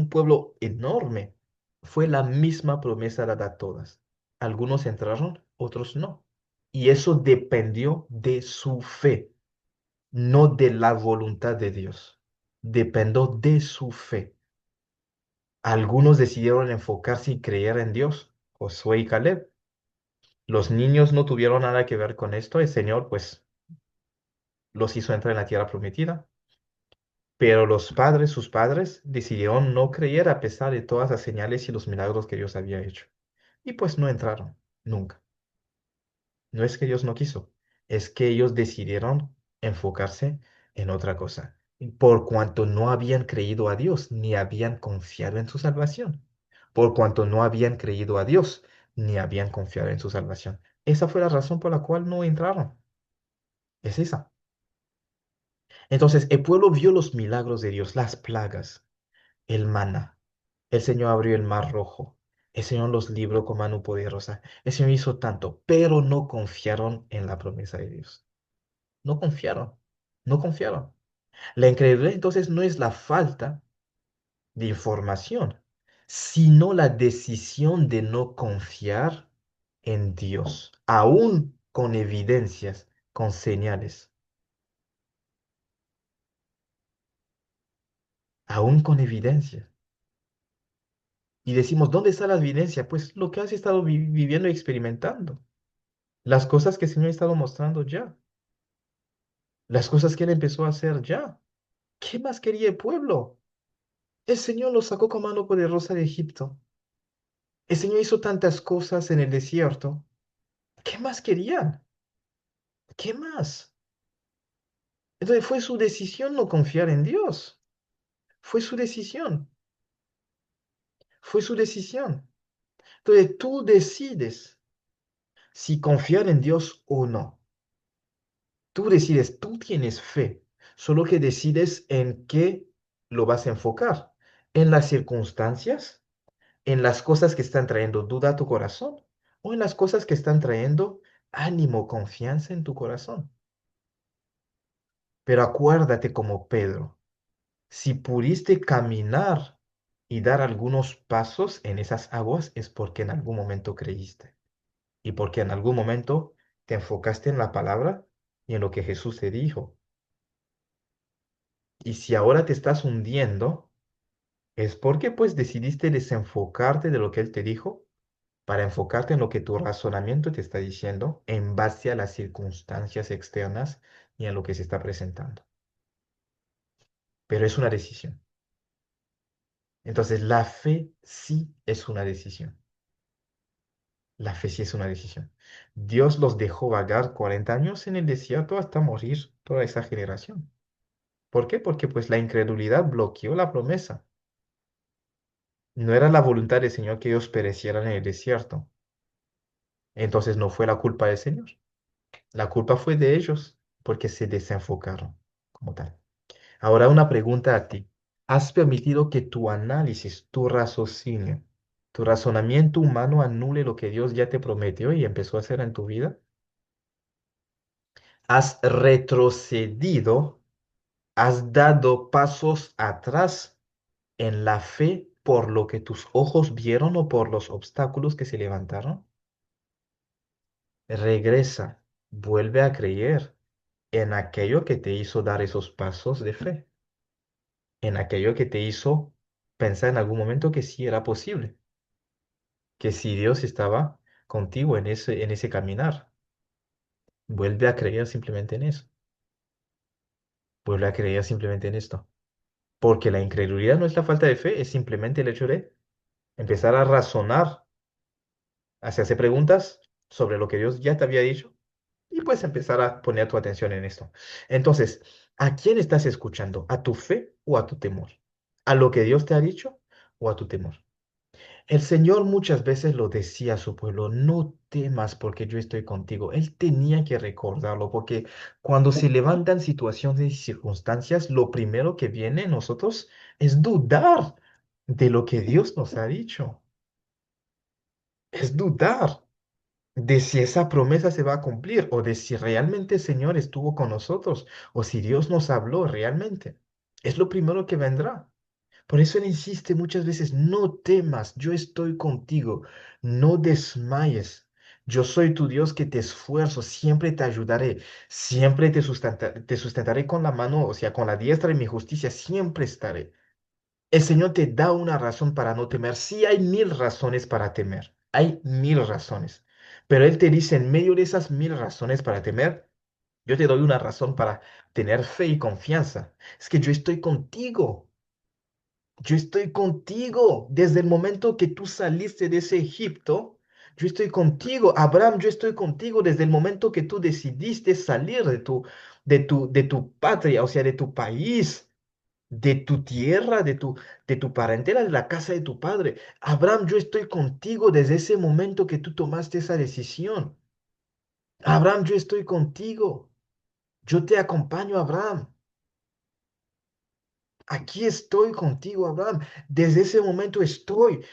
pueblo enorme. Fue la misma promesa dada a todas. Algunos entraron, otros no. Y eso dependió de su fe, no de la voluntad de Dios. Dependió de su fe. Algunos decidieron enfocarse y creer en Dios, Josué y Caleb. Los niños no tuvieron nada que ver con esto. El Señor, pues, los hizo entrar en la tierra prometida, pero los padres, sus padres, decidieron no creer a pesar de todas las señales y los milagros que Dios había hecho. Y pues no entraron, nunca. No es que Dios no quiso, es que ellos decidieron enfocarse en otra cosa, por cuanto no habían creído a Dios ni habían confiado en su salvación. Por cuanto no habían creído a Dios ni habían confiado en su salvación. Esa fue la razón por la cual no entraron. Es esa. Entonces, el pueblo vio los milagros de Dios, las plagas, el maná. El Señor abrió el mar rojo. El Señor los libró con mano poderosa. El Señor hizo tanto, pero no confiaron en la promesa de Dios. No confiaron, no confiaron. La incredulidad entonces no es la falta de información, sino la decisión de no confiar en Dios, aún con evidencias, con señales, aún con evidencias. Y decimos, ¿dónde está la evidencia? Pues lo que has estado viviendo y experimentando, las cosas que el Señor ha estado mostrando ya, las cosas que Él empezó a hacer ya. ¿Qué más quería el pueblo? El Señor los sacó con mano poderosa de Egipto. El Señor hizo tantas cosas en el desierto. ¿Qué más querían? ¿Qué más? Entonces fue su decisión no confiar en Dios. Fue su decisión. Fue su decisión. Entonces tú decides si confiar en Dios o no. Tú decides, tú tienes fe. Solo que decides en qué lo vas a enfocar. En las circunstancias, en las cosas que están trayendo duda a tu corazón o en las cosas que están trayendo ánimo, confianza en tu corazón. Pero acuérdate como Pedro, si pudiste caminar y dar algunos pasos en esas aguas es porque en algún momento creíste y porque en algún momento te enfocaste en la palabra y en lo que Jesús te dijo. Y si ahora te estás hundiendo, es porque pues decidiste desenfocarte de lo que Él te dijo para enfocarte en lo que tu razonamiento te está diciendo en base a las circunstancias externas y en lo que se está presentando. Pero es una decisión. Entonces, la fe sí es una decisión. La fe sí es una decisión. Dios los dejó vagar 40 años en el desierto hasta morir toda esa generación. ¿Por qué? Porque pues la incredulidad bloqueó la promesa. No era la voluntad del Señor que ellos perecieran en el desierto. Entonces no fue la culpa del Señor. La culpa fue de ellos porque se desenfocaron como tal. Ahora una pregunta a ti. ¿Has permitido que tu análisis, tu raciocinio, tu razonamiento humano anule lo que Dios ya te prometió y empezó a hacer en tu vida? ¿Has retrocedido? ¿Has dado pasos atrás en la fe por lo que tus ojos vieron o por los obstáculos que se levantaron? Regresa, vuelve a creer en aquello que te hizo dar esos pasos de fe, en aquello que te hizo pensar en algún momento que sí era posible, que si Dios estaba contigo en ese caminar. Vuelve a creer simplemente en eso, vuelve a creer simplemente en esto, porque la incredulidad no es la falta de fe, es simplemente el hecho de empezar a razonar, hacerse preguntas sobre lo que Dios ya te había dicho y pues empezar a poner tu atención en esto. Entonces, ¿a quién estás escuchando? ¿A tu fe o a tu temor? ¿A lo que Dios te ha dicho o a tu temor? El Señor muchas veces lo decía a su pueblo, no temas porque yo estoy contigo. Él tenía que recordarlo porque cuando se levantan situaciones y circunstancias, lo primero que viene en nosotros es dudar de lo que Dios nos ha dicho. Es dudar de si esa promesa se va a cumplir o de si realmente el Señor estuvo con nosotros o si Dios nos habló realmente. Es lo primero que vendrá. Por eso Él insiste muchas veces, no temas, yo estoy contigo, no desmayes. Yo soy tu Dios que te esfuerzo, siempre te ayudaré, siempre te sustentaré con la mano, o sea, con la diestra de mi justicia, siempre estaré. El Señor te da una razón para no temer. Sí hay mil razones para temer, hay mil razones. Pero Él te dice, en medio de esas mil razones para temer, Yo te doy una razón para tener fe y confianza. Es que yo estoy contigo. Yo estoy contigo desde el momento que tú saliste de ese Egipto. Yo estoy contigo. Abraham, yo estoy contigo desde el momento que tú decidiste salir de tu patria, o sea, de tu país, de tu tierra, de tu parentela, de la casa de tu padre. Abraham, yo estoy contigo desde ese momento que tú tomaste esa decisión. Abraham, yo estoy contigo. Yo te acompaño, Abraham. Aquí estoy contigo, Abraham. Desde ese momento estoy.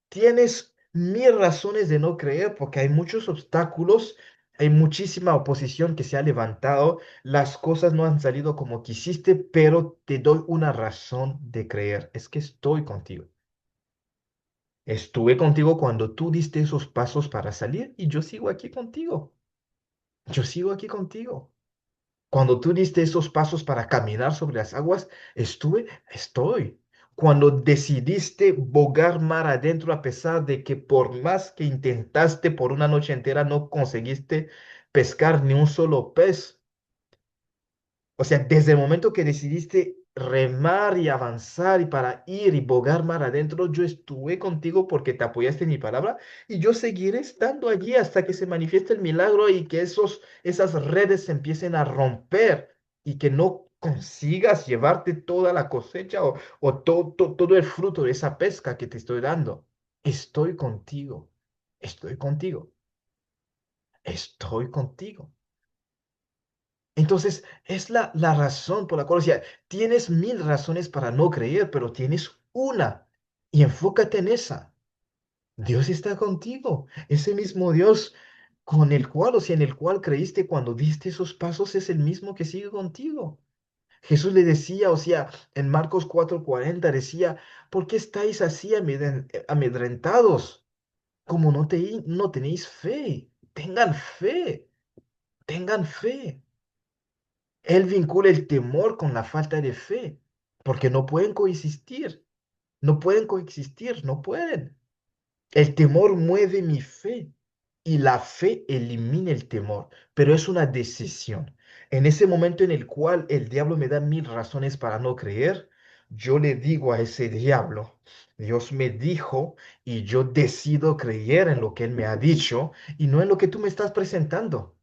Tienes mil razones de no creer porque hay muchos obstáculos, hay muchísima oposición que se ha levantado, las cosas no han salido como quisiste, pero te doy una razón de creer. Es que estoy contigo. Estuve contigo cuando tú diste esos pasos para salir y yo sigo aquí contigo. Yo sigo aquí contigo. Cuando tú diste esos pasos para caminar sobre las aguas, estoy. Cuando decidiste bogar mar adentro a pesar de que por más que intentaste por una noche entera no conseguiste pescar ni un solo pez, o sea, desde el momento que decidiste remar y avanzar y para ir y bogar mar adentro, yo estuve contigo porque te apoyaste en mi palabra y yo seguiré estando allí hasta que se manifieste el milagro y que esas redes se empiecen a romper y que no consigas llevarte toda la cosecha o todo el fruto de esa pesca que te estoy dando. Estoy contigo, estoy contigo, estoy contigo. Entonces, es la razón por la cual, o sea, tienes mil razones para no creer, pero tienes una y enfócate en esa. Dios está contigo. Ese mismo Dios con el cual, o sea, en el cual creíste cuando diste esos pasos, es el mismo que sigue contigo. Jesús le decía, o sea, en Marcos 4:40 decía, ¿por qué estáis así amedrentados? Como no tenéis fe. Tengan fe. Él vincula el temor con la falta de fe, porque no pueden coexistir, no pueden. El temor mueve mi fe y la fe elimina el temor, pero es una decisión. En ese momento en el cual el diablo me da mil razones para no creer, yo le digo a ese diablo, Dios me dijo y yo decido creer en lo que él me ha dicho y no en lo que tú me estás presentando.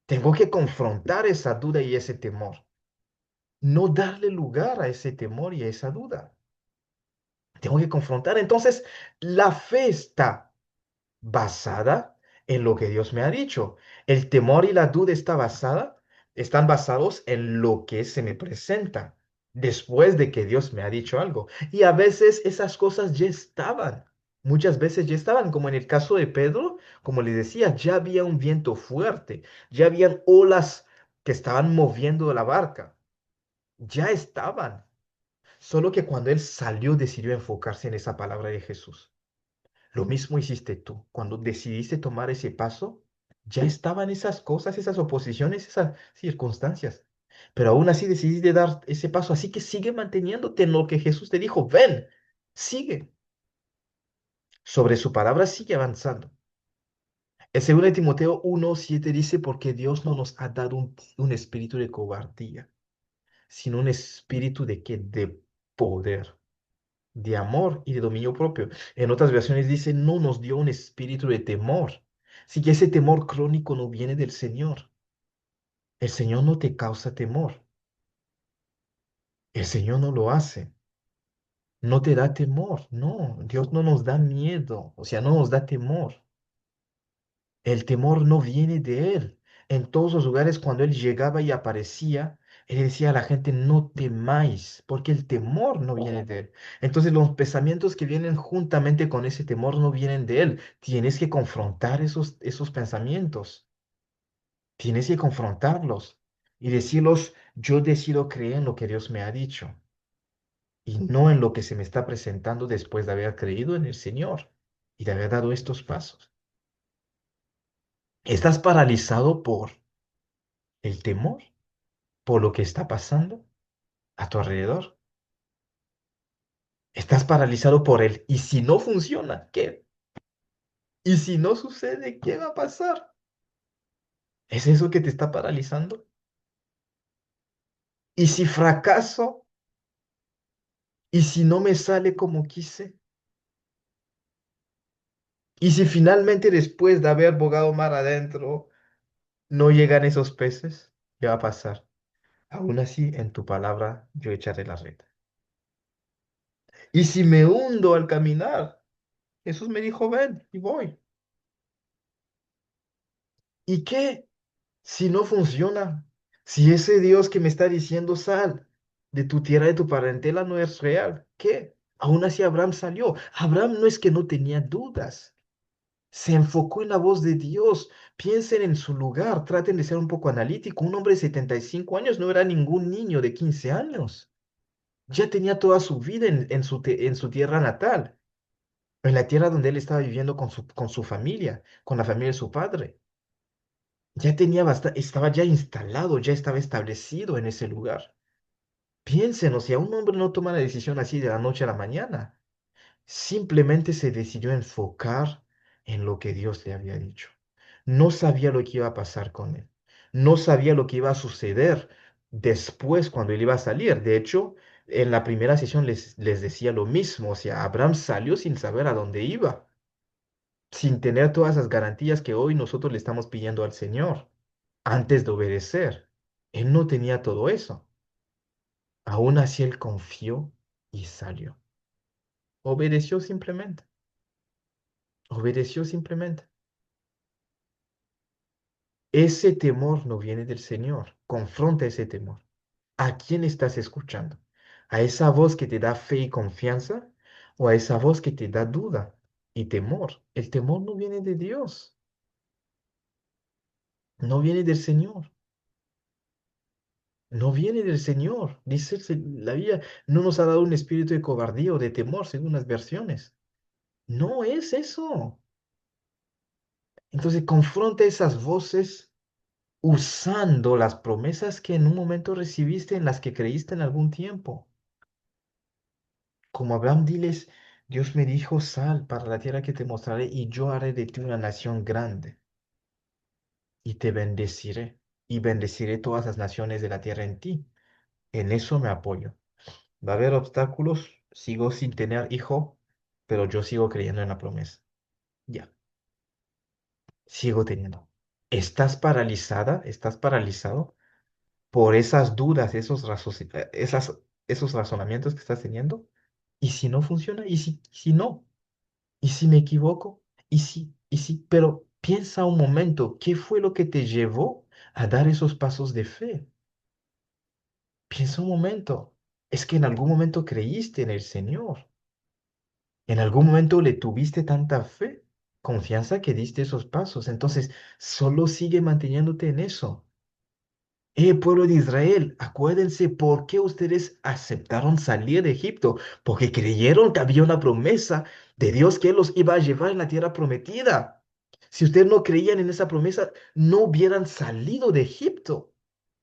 Tengo que confrontar esa duda y ese temor. No darle lugar a ese temor y a esa duda. Tengo que confrontar. Entonces, la fe está basada en lo que Dios me ha dicho. El temor y la duda están basados en lo que se me presenta después de que Dios me ha dicho algo. Y a veces esas cosas ya estaban. Muchas veces ya estaban, como en el caso de Pedro, como le decía, ya había un viento fuerte, ya habían olas que estaban moviendo la barca, ya estaban. Solo que cuando él salió decidió enfocarse en esa palabra de Jesús. Lo mismo hiciste tú. Cuando decidiste tomar ese paso, ya estaban esas cosas, esas oposiciones, esas circunstancias. Pero aún así decidiste dar ese paso. Así que sigue manteniéndote en lo que Jesús te dijo. Ven, sigue. Sobre su palabra sigue avanzando. El 2 Timoteo 1:7 dice, porque Dios no nos ha dado un espíritu de cobardía, sino un espíritu de qué? De poder, de amor y de dominio propio. En otras versiones dice, no nos dio un espíritu de temor. Así que ese temor crónico no viene del Señor. El Señor no te causa temor. El Señor no lo hace. No te da temor. No, Dios no nos da miedo. O sea, no nos da temor. El temor no viene de Él. En todos los lugares cuando Él llegaba y aparecía, Él decía a la gente, no temáis, porque el temor no viene de Él. Entonces los pensamientos que vienen juntamente con ese temor no vienen de Él. Tienes que confrontar esos pensamientos. Tienes que confrontarlos y decirlos, yo decido creer en lo que Dios me ha dicho y no en lo que se me está presentando después de haber creído en el Señor y de haber dado estos pasos. ¿Estás paralizado por el temor, por lo que está pasando a tu alrededor? ¿Estás paralizado por él? ¿Y si no funciona, qué? ¿Y si no sucede, qué va a pasar? ¿Es eso que te está paralizando? ¿Y si fracaso? ¿Y si no me sale como quise? ¿Y si finalmente después de haber bogado mar adentro no llegan esos peces? ¿Qué va a pasar? Aún así, en tu palabra yo echaré la red. ¿Y si me hundo al caminar? Jesús me dijo, ven y voy. ¿Y qué si no funciona? Si ese Dios que me está diciendo sal de tu tierra, de tu parentela, no es real, ¿qué? Aún así Abraham salió. Abraham no es que no tenía dudas. Se enfocó en la voz de Dios. Piensen en su lugar, traten de ser un poco analítico. Un hombre de 75 años no era ningún niño de 15 años. Ya tenía toda su vida en su tierra natal, en la tierra donde él estaba viviendo con su familia, con la familia de su padre. Ya tenía bastante, estaba ya instalado, ya estaba establecido en ese lugar. Piensen, o sea, un hombre no toma la decisión así de la noche a la mañana. Simplemente se decidió enfocar en lo que Dios le había dicho. No sabía lo que iba a pasar con él. No sabía lo que iba a suceder después cuando él iba a salir. De hecho, en la primera sesión les decía lo mismo. O sea, Abraham salió sin saber a dónde iba, sin tener todas las garantías que hoy nosotros le estamos pidiendo al Señor antes de obedecer. Él no tenía todo eso. Aún así él confió y salió. Obedeció simplemente. Obedeció simplemente. Ese temor no viene del Señor. Confronta ese temor. ¿A quién estás escuchando? ¿A esa voz que te da fe y confianza? ¿O a esa voz que te da duda y temor? El temor no viene de Dios, no viene del Señor, no viene del Señor. Dice la Biblia, no nos ha dado un espíritu de cobardía o de temor, según las versiones. No es eso. Entonces confronta esas voces usando las promesas que en un momento recibiste, en las que creíste en algún tiempo. Como Abraham, diles, Dios me dijo, sal para la tierra que te mostraré y yo haré de ti una nación grande y te bendeciré y bendeciré todas las naciones de la tierra en ti. En eso me apoyo. Va a haber obstáculos, sigo sin tener hijo, pero yo sigo creyendo en la promesa. Ya, sigo teniendo. ¿Estás paralizada? ¿Estás paralizado por esas dudas, esos razonamientos que estás teniendo? ¿Y si no funciona? ¿Y si no? ¿Y si me equivoco? ¿Y si? Pero piensa un momento, ¿qué fue lo que te llevó a dar esos pasos de fe? Piensa un momento. Es que en algún momento creíste en el Señor. En algún momento le tuviste tanta fe, confianza que diste esos pasos. Entonces, solo sigue manteniéndote en eso. Pueblo de Israel, acuérdense por qué ustedes aceptaron salir de Egipto, porque creyeron que había una promesa de Dios que Él los iba a llevar en la tierra prometida. Si ustedes no creían en esa promesa, no hubieran salido de Egipto.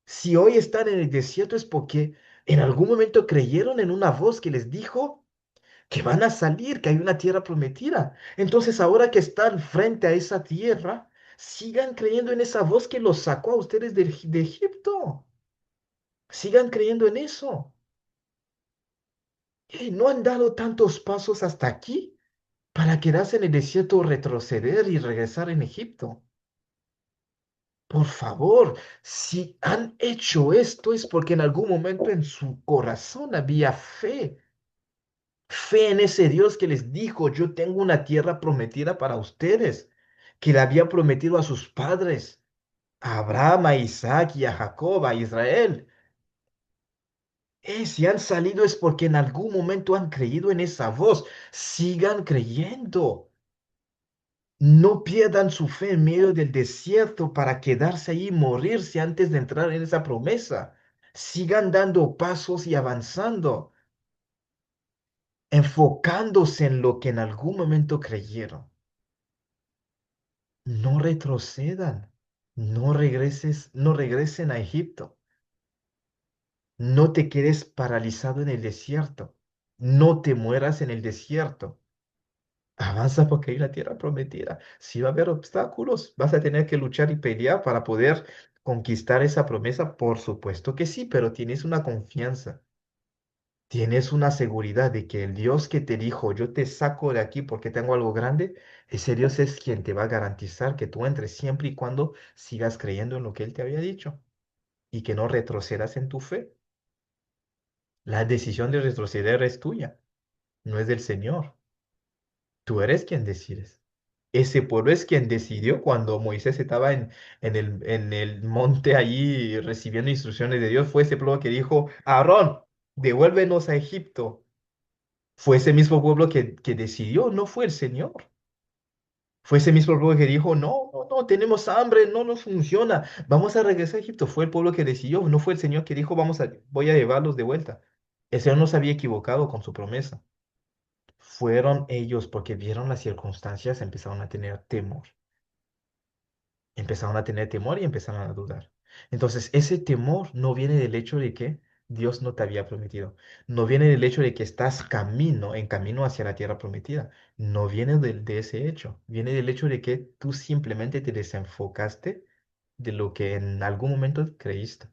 Si hoy están en el desierto es porque en algún momento creyeron en una voz que les dijo que van a salir, que hay una tierra prometida. Entonces, ahora que están frente a esa tierra, sigan creyendo en esa voz que los sacó a ustedes de Egipto. Sigan creyendo en eso. ¿No han dado tantos pasos hasta aquí para quedarse en el desierto, retroceder y regresar en Egipto? Por favor, si han hecho esto es porque en algún momento en su corazón había fe. Fe en ese Dios que les dijo, yo tengo una tierra prometida para ustedes, que le había prometido a sus padres, a Abraham, a Isaac y a Jacob, a Israel. Si han salido es porque en algún momento han creído en esa voz. Sigan creyendo. No pierdan su fe en medio del desierto para quedarse ahí y morirse antes de entrar en esa promesa. Sigan dando pasos y avanzando, enfocándose en lo que en algún momento creyeron. No retrocedan. No regresen a Egipto. No te quedes paralizado en el desierto. No te mueras en el desierto. Avanza porque hay la tierra prometida. Si va a haber obstáculos, vas a tener que luchar y pelear para poder conquistar esa promesa. Por supuesto que sí, pero tienes una confianza. Tienes una seguridad de que el Dios que te dijo, yo te saco de aquí porque tengo algo grande, ese Dios es quien te va a garantizar que tú entres siempre y cuando sigas creyendo en lo que Él te había dicho y que no retrocedas en tu fe. La decisión de retroceder es tuya, no es del Señor. Tú eres quien decides. Ese pueblo es quien decidió cuando Moisés estaba en el monte allí recibiendo instrucciones de Dios. Fue ese pueblo que dijo, Aarón, devuélvenos a Egipto. Fue ese mismo pueblo que decidió, no fue el Señor. Fue ese mismo pueblo que dijo, no, no, no, tenemos hambre, no nos funciona, vamos a regresar a Egipto. Fue el pueblo que decidió, no fue el Señor que dijo, voy a llevarlos de vuelta. El Señor no se había equivocado con su promesa. Fueron ellos porque vieron las circunstancias, empezaron a tener temor y empezaron a dudar. Entonces, ese temor no viene del hecho de que Dios no te había prometido, no viene del hecho de que estás en camino hacia la tierra prometida, no viene de ese hecho, viene del hecho de que tú simplemente te desenfocaste de lo que en algún momento creíste,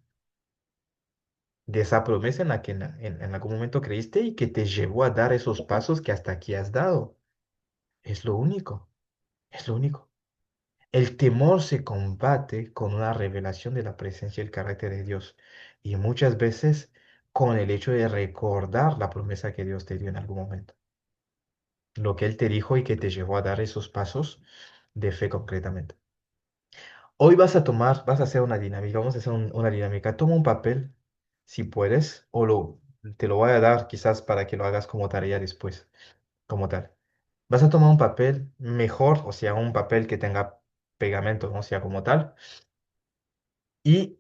de esa promesa en la que en algún momento creíste y que te llevó a dar esos pasos que hasta aquí has dado. Es lo único, es lo único. El temor se combate con una revelación de la presencia y el carácter de Dios y muchas veces con el hecho de recordar la promesa que Dios te dio en algún momento, lo que Él te dijo y que te llevó a dar esos pasos de fe concretamente. Hoy vas a hacer una dinámica, vamos a hacer una dinámica. Toma un papel, si puedes, te lo voy a dar quizás para que lo hagas como tarea después, como tal. Vas a tomar un papel mejor, o sea, un papel que tenga pegamento, ¿no? O sea, como tal. Y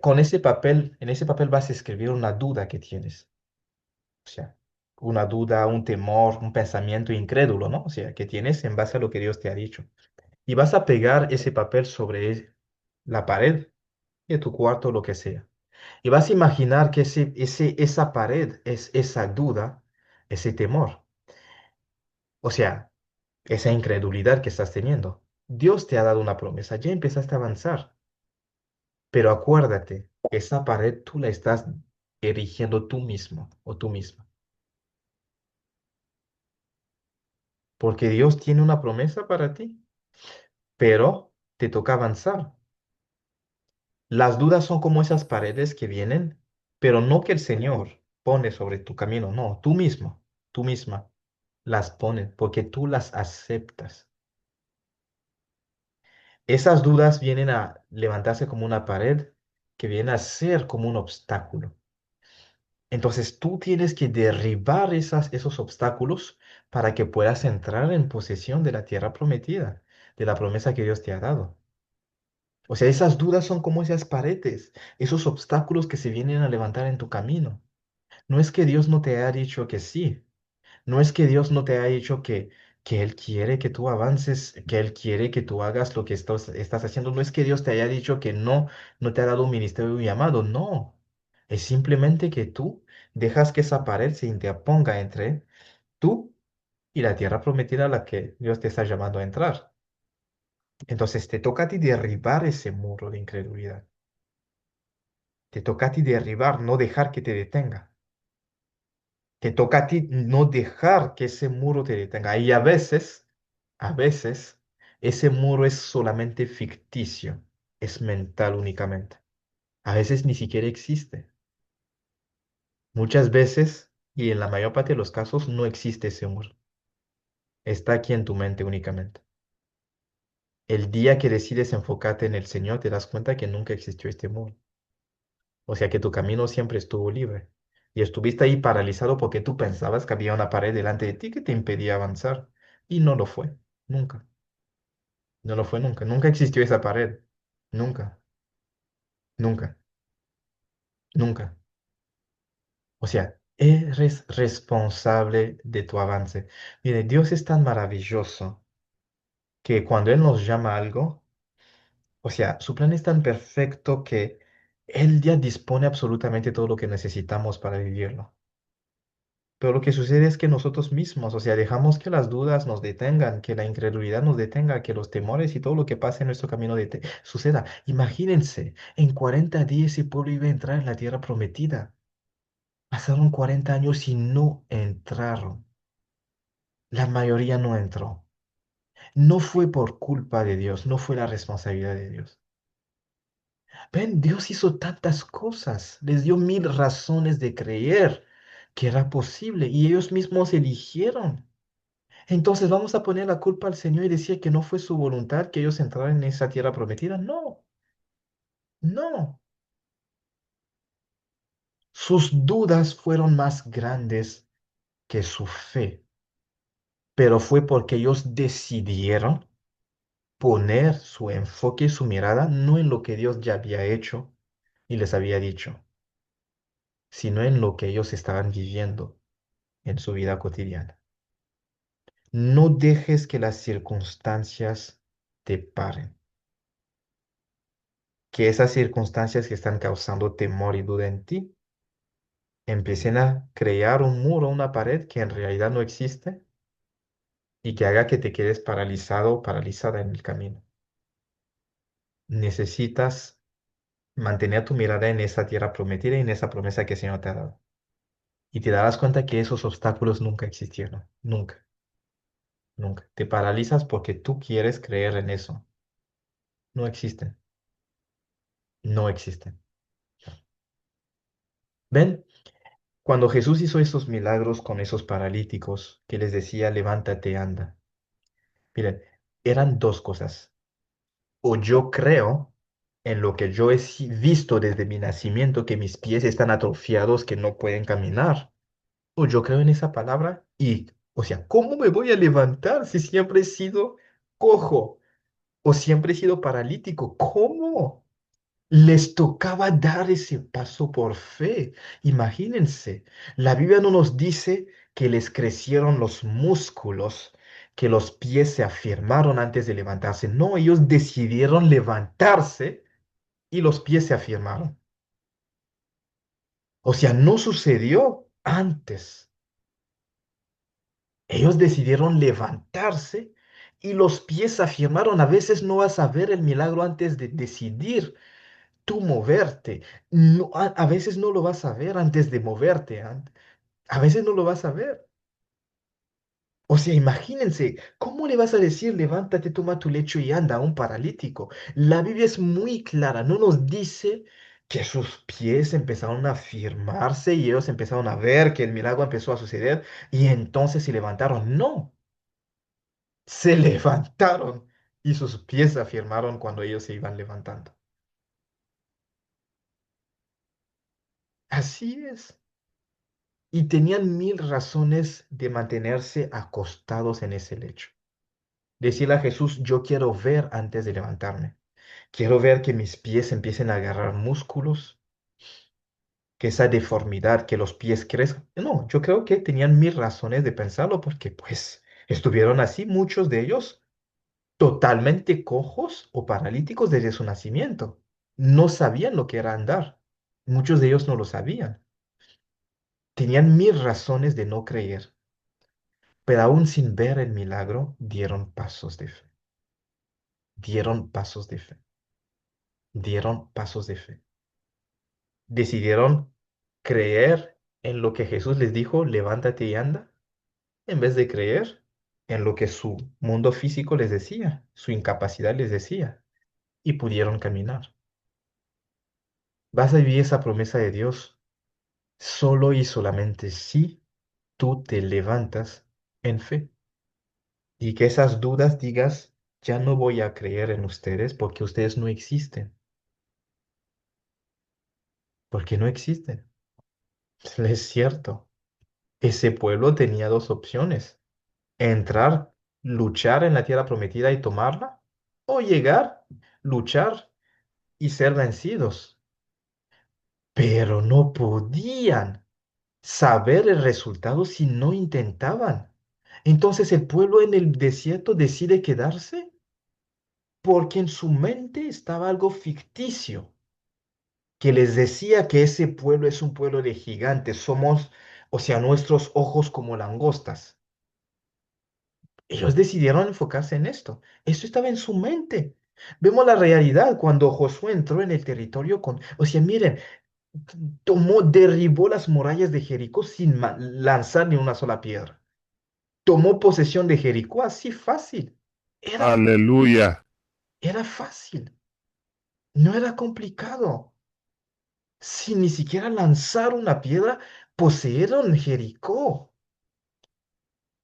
con ese papel, en ese papel vas a escribir una duda que tienes. O sea, una duda, un temor, un pensamiento incrédulo, ¿no? O sea, que tienes en base a lo que Dios te ha dicho. Y vas a pegar ese papel sobre la pared de tu cuarto, lo que sea. Y vas a imaginar que esa pared es esa duda, ese temor. O sea, esa incredulidad que estás teniendo. Dios te ha dado una promesa, ya empezaste a avanzar. Pero acuérdate, esa pared tú la estás erigiendo tú mismo o tú misma. Porque Dios tiene una promesa para ti, pero te toca avanzar. Las dudas son como esas paredes que vienen, pero no que el Señor pone sobre tu camino, no, tú mismo, tú misma las pones porque tú las aceptas. Esas dudas vienen a levantarse como una pared que viene a ser como un obstáculo. Entonces tú tienes que derribar esos obstáculos para que puedas entrar en posesión de la tierra prometida, de la promesa que Dios te ha dado. O sea, esas dudas son como esas paredes, esos obstáculos que se vienen a levantar en tu camino. No es que Dios no te haya dicho que sí, no es que Dios no te haya dicho que Él quiere que tú avances, que Él quiere que tú hagas lo que estás haciendo. No es que Dios te haya dicho que no, no te ha dado un ministerio y un llamado. No. Es simplemente que tú dejas que esa pared se interponga entre tú y la tierra prometida a la que Dios te está llamando a entrar. Entonces te toca a ti derribar ese muro de incredulidad. Te toca a ti derribar, no dejar que te detenga. Te toca a ti no dejar que ese muro te detenga. Y a veces, ese muro es solamente ficticio, es mental únicamente. A veces ni siquiera existe. Muchas veces, y en la mayor parte de los casos, no existe ese muro. Está aquí en tu mente únicamente. El día que decides enfocarte en el Señor, te das cuenta que nunca existió este muro. O sea que tu camino siempre estuvo libre. Y estuviste ahí paralizado porque tú pensabas que había una pared delante de ti que te impedía avanzar. Y no lo fue. Nunca. No lo fue nunca. Nunca existió esa pared. Nunca. Nunca. Nunca. O sea, eres responsable de tu avance. Mire, Dios es tan maravilloso que cuando Él nos llama a algo, o sea, su plan es tan perfecto que Él ya dispone absolutamente todo lo que necesitamos para vivirlo. Pero lo que sucede es que nosotros mismos, o sea, dejamos que las dudas nos detengan, que la incredulidad nos detenga, que los temores y todo lo que pase en nuestro camino suceda. Imagínense, en 40 días ese pueblo iba a entrar en la tierra prometida. Pasaron 40 años y no entraron. La mayoría no entró. No fue por culpa de Dios, no fue la responsabilidad de Dios. Ven, Dios hizo tantas cosas, les dio mil razones de creer que era posible y ellos mismos eligieron. Entonces vamos a poner la culpa al Señor y decir que no fue su voluntad que ellos entraran en esa tierra prometida. No, no. Sus dudas fueron más grandes que su fe, pero fue porque ellos decidieron poner su enfoque y su mirada no en lo que Dios ya había hecho y les había dicho, sino en lo que ellos estaban viviendo en su vida cotidiana. No dejes que las circunstancias te paren, que esas circunstancias que están causando temor y duda en ti empiecen a crear un muro, una pared que en realidad no existe y que haga que te quedes paralizado o paralizada en el camino. Necesitas mantener tu mirada en esa tierra prometida y en esa promesa que el Señor te ha dado. Y te darás cuenta que esos obstáculos nunca existieron, nunca, nunca. Te paralizas porque tú quieres creer en eso. No existen, no existen. ¿Ven? Cuando Jesús hizo esos milagros con esos paralíticos que les decía, levántate, anda. Miren, eran dos cosas. O yo creo en lo que yo he visto desde mi nacimiento, que mis pies están atrofiados, que no pueden caminar. O yo creo en esa palabra y, o sea, ¿cómo me voy a levantar si siempre he sido cojo o siempre he sido paralítico? ¿Cómo? Les tocaba dar ese paso por fe. Imagínense, la Biblia no nos dice que les crecieron los músculos, que los pies se afirmaron antes de levantarse. No, ellos decidieron levantarse y los pies se afirmaron. O sea, no sucedió antes. Ellos decidieron levantarse y los pies se afirmaron. A veces no vas a ver el milagro antes de decidir tú moverte. No, a veces no lo vas a ver antes de moverte. A veces no lo vas a ver. O sea, imagínense, ¿cómo le vas a decir, levántate, toma tu lecho y anda a un paralítico? La Biblia es muy clara, no nos dice que sus pies empezaron a firmarse y ellos empezaron a ver que el milagro empezó a suceder y entonces se levantaron. No, se levantaron y sus pies se afirmaron cuando ellos se iban levantando. Así es. Y tenían mil razones de mantenerse acostados en ese lecho. Decirle a Jesús, yo quiero ver antes de levantarme. Quiero ver que mis pies empiecen a agarrar músculos, que esa deformidad, que los pies crezcan. No, yo creo que tenían mil razones de pensarlo porque pues estuvieron así, muchos de ellos totalmente cojos o paralíticos desde su nacimiento. No sabían lo que era andar. Muchos de ellos no lo sabían. Tenían mil razones de no creer, pero aún sin ver el milagro, dieron pasos de fe. Dieron pasos de fe. Dieron pasos de fe. Decidieron creer en lo que Jesús les dijo, levántate y anda, en vez de creer en lo que su mundo físico les decía, su incapacidad les decía, y pudieron caminar. Vas a vivir esa promesa de Dios solo y solamente si tú te levantas en fe y que esas dudas digas, ya no voy a creer en ustedes porque ustedes no existen, porque no existen. Es cierto, ese pueblo tenía dos opciones: entrar, luchar en la tierra prometida y tomarla, o llegar, luchar y ser vencidos. Pero no podían saber el resultado si no intentaban. Entonces el pueblo en el desierto decide quedarse porque en su mente estaba algo ficticio que les decía que ese pueblo es un pueblo de gigantes, somos O sea, nuestros ojos como langostas. Ellos decidieron enfocarse en esto. Eso estaba en su mente. Vemos la realidad cuando Josué entró en el territorio con... O sea, miren, derribó las murallas de Jericó sin lanzar ni una sola piedra. Tomó posesión de Jericó así fácil. Era, Aleluya. era fácil. No era complicado. Sin ni siquiera lanzar una piedra, poseyeron Jericó.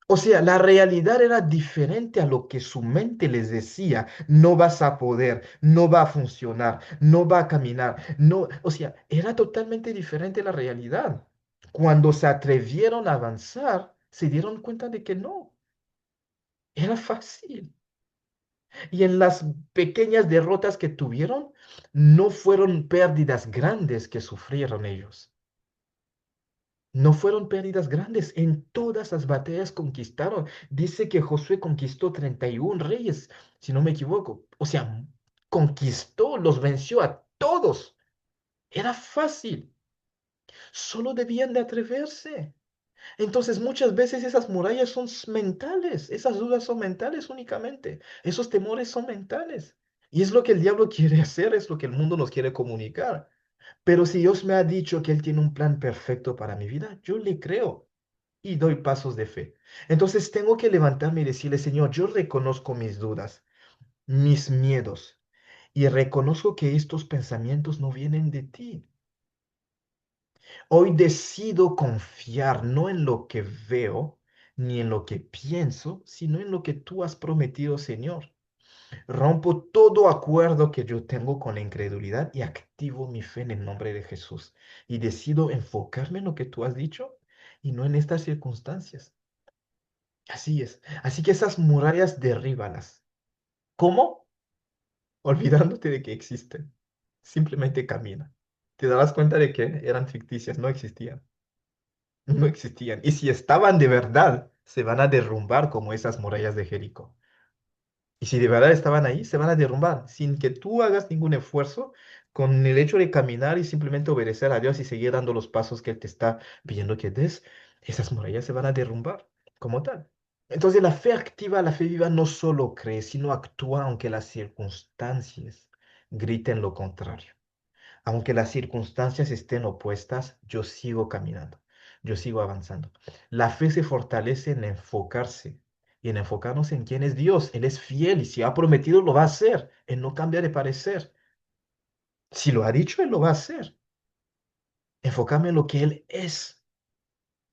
O sea, la realidad era diferente a lo que su mente les decía. No vas a poder, no va a funcionar, no va a caminar. No, o sea, era totalmente diferente la realidad. Cuando se atrevieron a avanzar, se dieron cuenta de que no, era fácil. Y en las pequeñas derrotas que tuvieron, no fueron pérdidas grandes que sufrieron ellos. No fueron pérdidas grandes. En todas las batallas conquistaron. Dice que Josué conquistó 31 reyes, si no me equivoco. O sea, conquistó, los venció a todos. Era fácil. Solo debían de atreverse. Entonces, muchas veces esas murallas son mentales. Esas dudas son mentales únicamente. Esos temores son mentales. Y es lo que el diablo quiere hacer, es lo que el mundo nos quiere comunicar. Pero si Dios me ha dicho que Él tiene un plan perfecto para mi vida, yo le creo y doy pasos de fe. Entonces tengo que levantarme y decirle, Señor, yo reconozco mis dudas, mis miedos, y reconozco que estos pensamientos no vienen de ti. Hoy decido confiar no en lo que veo, ni en lo que pienso, sino en lo que tú has prometido, Señor. Rompo todo acuerdo que yo tengo con la incredulidad y activo mi fe en el nombre de Jesús. Y decido enfocarme en lo que tú has dicho y no en estas circunstancias. Así es. Así que esas murallas derríbalas. ¿Cómo? Olvidándote de que existen. Simplemente camina. Te darás cuenta de que eran ficticias, no existían. No existían. Y si estaban de verdad, se van a derrumbar como esas murallas de Jericó. Y si de verdad estaban ahí, se van a derrumbar sin que tú hagas ningún esfuerzo, con el hecho de caminar y simplemente obedecer a Dios y seguir dando los pasos que Él te está pidiendo que des, esas murallas se van a derrumbar como tal. Entonces la fe activa, la fe viva no solo cree, sino actúa aunque las circunstancias griten lo contrario. Aunque las circunstancias estén opuestas, yo sigo caminando, yo sigo avanzando. La fe se fortalece en enfocarse y en enfocarnos en quién es Dios. Él es fiel y si ha prometido, lo va a hacer. Él no cambia de parecer. Si lo ha dicho, Él lo va a hacer. Enfocarme en lo que Él es.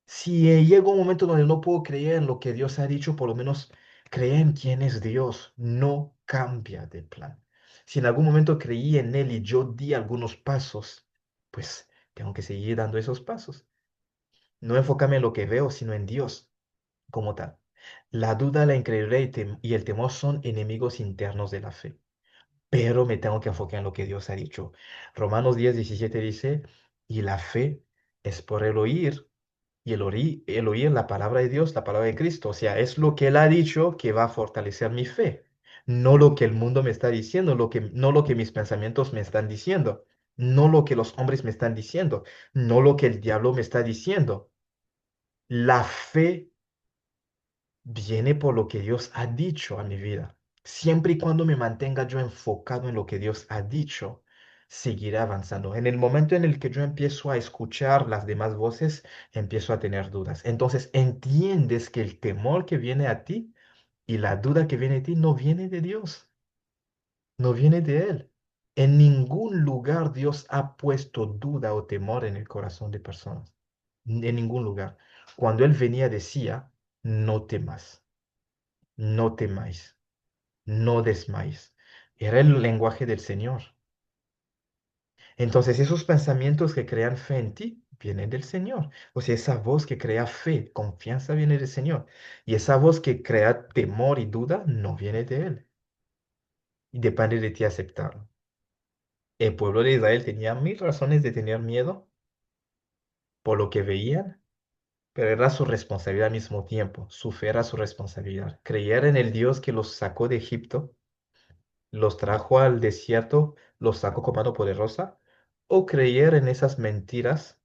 Si llega un momento donde no puedo creer en lo que Dios ha dicho, por lo menos creer en quién es Dios. No cambia de plan. Si en algún momento creí en Él y yo di algunos pasos, pues tengo que seguir dando esos pasos. No enfocarme en lo que veo, sino en Dios como tal. La duda, la incredulidad y el temor son enemigos internos de la fe, pero me tengo que enfocar en lo que Dios ha dicho. Romanos 10:17 dice, y la fe es por el oír y el oír la palabra de Dios, la palabra de Cristo. O sea, es lo que Él ha dicho que va a fortalecer mi fe. No lo que el mundo me está diciendo, no lo que mis pensamientos me están diciendo, no lo que los hombres me están diciendo, no lo que el diablo me está diciendo. La fe viene por lo que Dios ha dicho a mi vida. Siempre y cuando me mantenga yo enfocado en lo que Dios ha dicho, seguiré avanzando. En el momento en el que yo empiezo a escuchar las demás voces, empiezo a tener dudas. Entonces entiendes que el temor que viene a ti y la duda que viene a ti no viene de Dios, no viene de Él. En ningún lugar Dios ha puesto duda o temor en el corazón de personas. En ningún lugar. Cuando Él venía decía, no temas, no temáis, no desmayes. Era el lenguaje del Señor. Entonces, esos pensamientos que crean fe en ti vienen del Señor. O sea, esa voz que crea fe, confianza viene del Señor. Y esa voz que crea temor y duda no viene de Él. Y depende de ti aceptarlo. El pueblo de Israel tenía mil razones de tener miedo por lo que veían, pero era su responsabilidad al mismo tiempo. Su fe era su responsabilidad. Creer en el Dios que los sacó de Egipto, los trajo al desierto, los sacó con mano poderosa, o creer en esas mentiras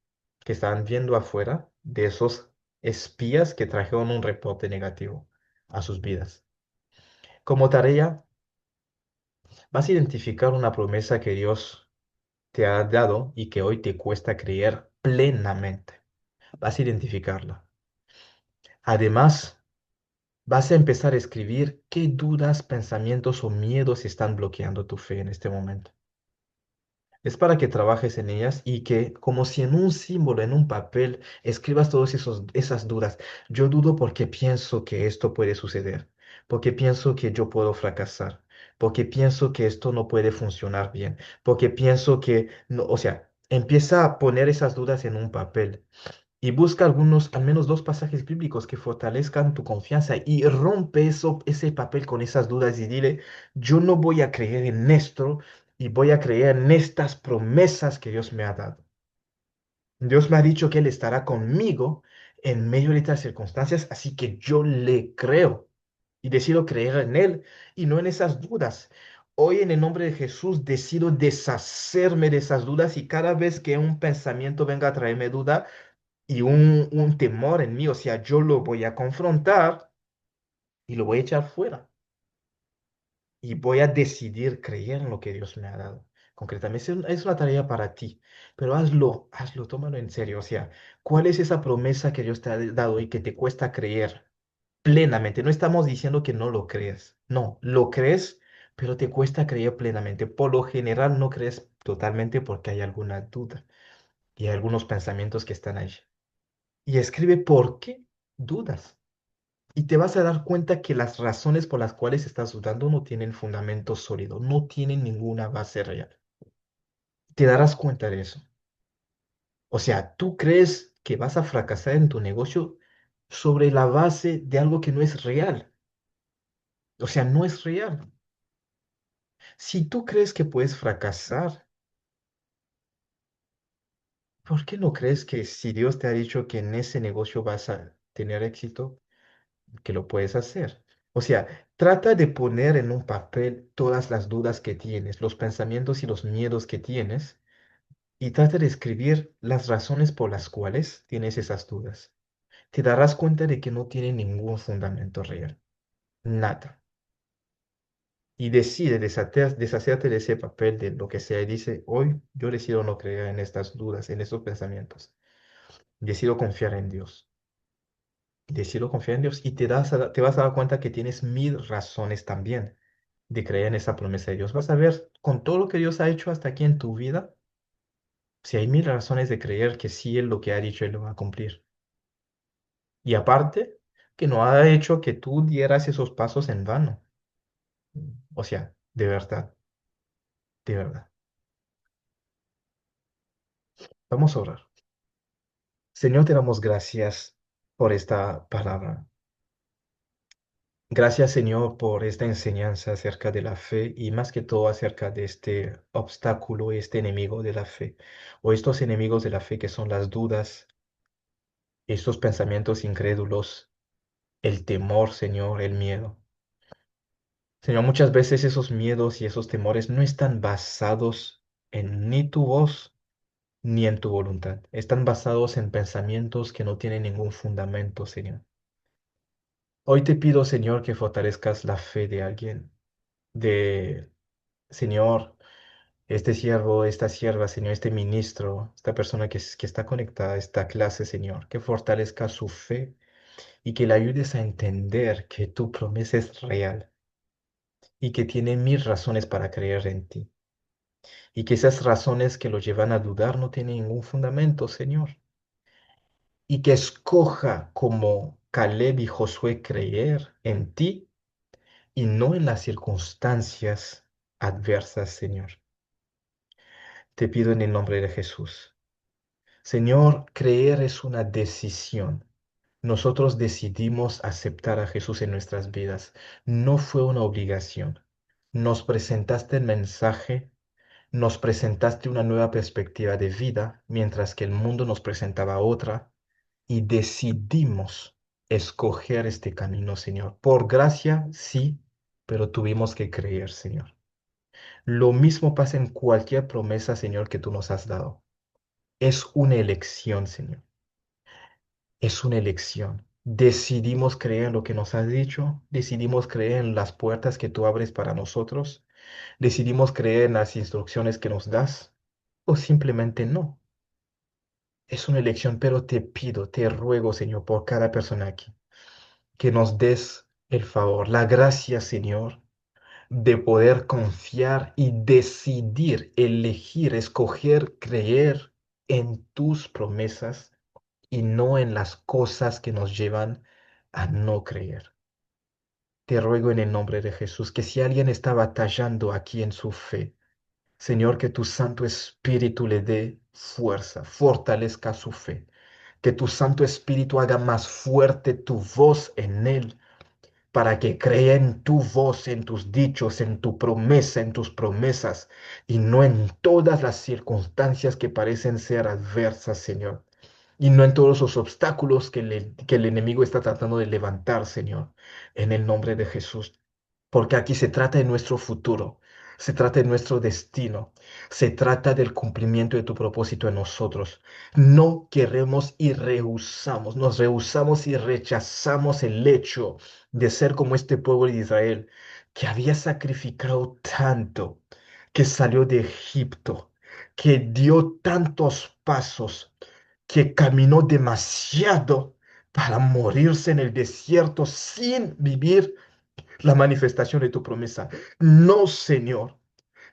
que estaban viendo afuera de esos espías que trajeron un reporte negativo a sus vidas. Como tarea, vas a identificar una promesa que Dios te ha dado y que hoy te cuesta creer plenamente. Vas a identificarla. Además, vas a empezar a escribir qué dudas, pensamientos o miedos están bloqueando tu fe en este momento. Es para que trabajes en ellas y que, como si en un símbolo, en un papel, escribas todas esas dudas. Yo dudo porque pienso que esto puede suceder, porque pienso que yo puedo fracasar, porque pienso que esto no puede funcionar bien, porque pienso que, no, o sea, empieza a poner esas dudas en un papel. Y busca algunos, al menos dos pasajes bíblicos que fortalezcan tu confianza y rompe ese papel con esas dudas y dile, yo no voy a creer en esto y voy a creer en estas promesas que Dios me ha dado. Dios me ha dicho que Él estará conmigo en medio de estas circunstancias, así que yo le creo y decido creer en Él y no en esas dudas. Hoy en el nombre de Jesús decido deshacerme de esas dudas y cada vez que un pensamiento venga a traerme duda, y un temor en mí, o sea, yo lo voy a confrontar y lo voy a echar fuera y voy a decidir creer en lo que Dios me ha dado. Concretamente, es una tarea para ti, pero hazlo, hazlo, tómalo en serio. O sea, ¿cuál es esa promesa que Dios te ha dado y que te cuesta creer plenamente? No estamos diciendo que no lo crees, no, lo crees, pero te cuesta creer plenamente. Por lo general no crees totalmente porque hay alguna duda y hay algunos pensamientos que están ahí. Y escribe por qué dudas. Y te vas a dar cuenta que las razones por las cuales estás dudando no tienen fundamento sólido, no tienen ninguna base real. Te darás cuenta de eso. O sea, tú crees que vas a fracasar en tu negocio sobre la base de algo que no es real. O sea, no es real. Si tú crees que puedes fracasar, ¿por qué no crees que si Dios te ha dicho que en ese negocio vas a tener éxito, que lo puedes hacer? O sea, trata de poner en un papel todas las dudas que tienes, los pensamientos y los miedos que tienes, y trata de escribir las razones por las cuales tienes esas dudas. Te darás cuenta de que no tiene ningún fundamento real, nada. Y decide deshacerte de ese papel, de lo que sea, y dice, hoy yo decido no creer en estas dudas, en estos pensamientos. Decido confiar en Dios. Decido confiar en Dios y te vas a dar cuenta que tienes mil razones también de creer en esa promesa de Dios. Vas a ver con todo lo que Dios ha hecho hasta aquí en tu vida, si hay mil razones de creer que sí Él lo que ha dicho Él lo va a cumplir. Y aparte, que no ha hecho que tú dieras esos pasos en vano. O sea, de verdad, de verdad. Vamos a orar. Señor, te damos gracias por esta palabra. Gracias, Señor, por esta enseñanza acerca de la fe y más que todo acerca de este obstáculo, este enemigo de la fe, o estos enemigos de la fe que son las dudas, estos pensamientos incrédulos, el temor, Señor, el miedo. Señor, muchas veces esos miedos y esos temores no están basados en ni tu voz ni en tu voluntad. Están basados en pensamientos que no tienen ningún fundamento, Señor. Hoy te pido, Señor, que fortalezcas la fe de alguien, de Señor, este siervo, esta sierva, Señor, este ministro, esta persona que está conectada a esta clase, Señor, que fortalezca su fe y que le ayudes a entender que tu promesa es real y que tiene mil razones para creer en ti y que esas razones que lo llevan a dudar no tienen ningún fundamento, Señor, y que escoja como Caleb y Josué creer en ti y no en las circunstancias adversas, Señor. Te pido en el nombre de Jesús. Señor, creer es una decisión. Nosotros decidimos aceptar a Jesús en nuestras vidas. No fue una obligación. Nos presentaste el mensaje, nos presentaste una nueva perspectiva de vida, mientras que el mundo nos presentaba otra, y decidimos escoger este camino, Señor. Por gracia, sí, pero tuvimos que creer, Señor. Lo mismo pasa en cualquier promesa, Señor, que tú nos has dado. Es una elección, Señor. Es una elección. Decidimos creer en lo que nos has dicho, decidimos creer en las puertas que tú abres para nosotros, decidimos creer en las instrucciones que nos das, o simplemente no. Es una elección, pero te pido, te ruego, Señor, por cada persona aquí, que nos des el favor, la gracia, Señor, de poder confiar y decidir, elegir, escoger, creer en tus promesas y no en las cosas que nos llevan a no creer. Te ruego en el nombre de Jesús que si alguien está batallando aquí en su fe, Señor, que tu Santo Espíritu le dé fuerza, fortalezca su fe, que tu Santo Espíritu haga más fuerte tu voz en él, para que crea en tu voz, en tus dichos, en tu promesa, en tus promesas, y no en todas las circunstancias que parecen ser adversas, Señor. Y no en todos los obstáculos que el enemigo está tratando de levantar, Señor, en el nombre de Jesús. Porque aquí se trata de nuestro futuro, se trata de nuestro destino, se trata del cumplimiento de tu propósito en nosotros. No queremos y rehusamos, nos rehusamos y rechazamos el hecho de ser como este pueblo de Israel, que había sacrificado tanto, que salió de Egipto, que dio tantos pasos, que caminó demasiado para morirse en el desierto sin vivir la manifestación de tu promesa. No, Señor,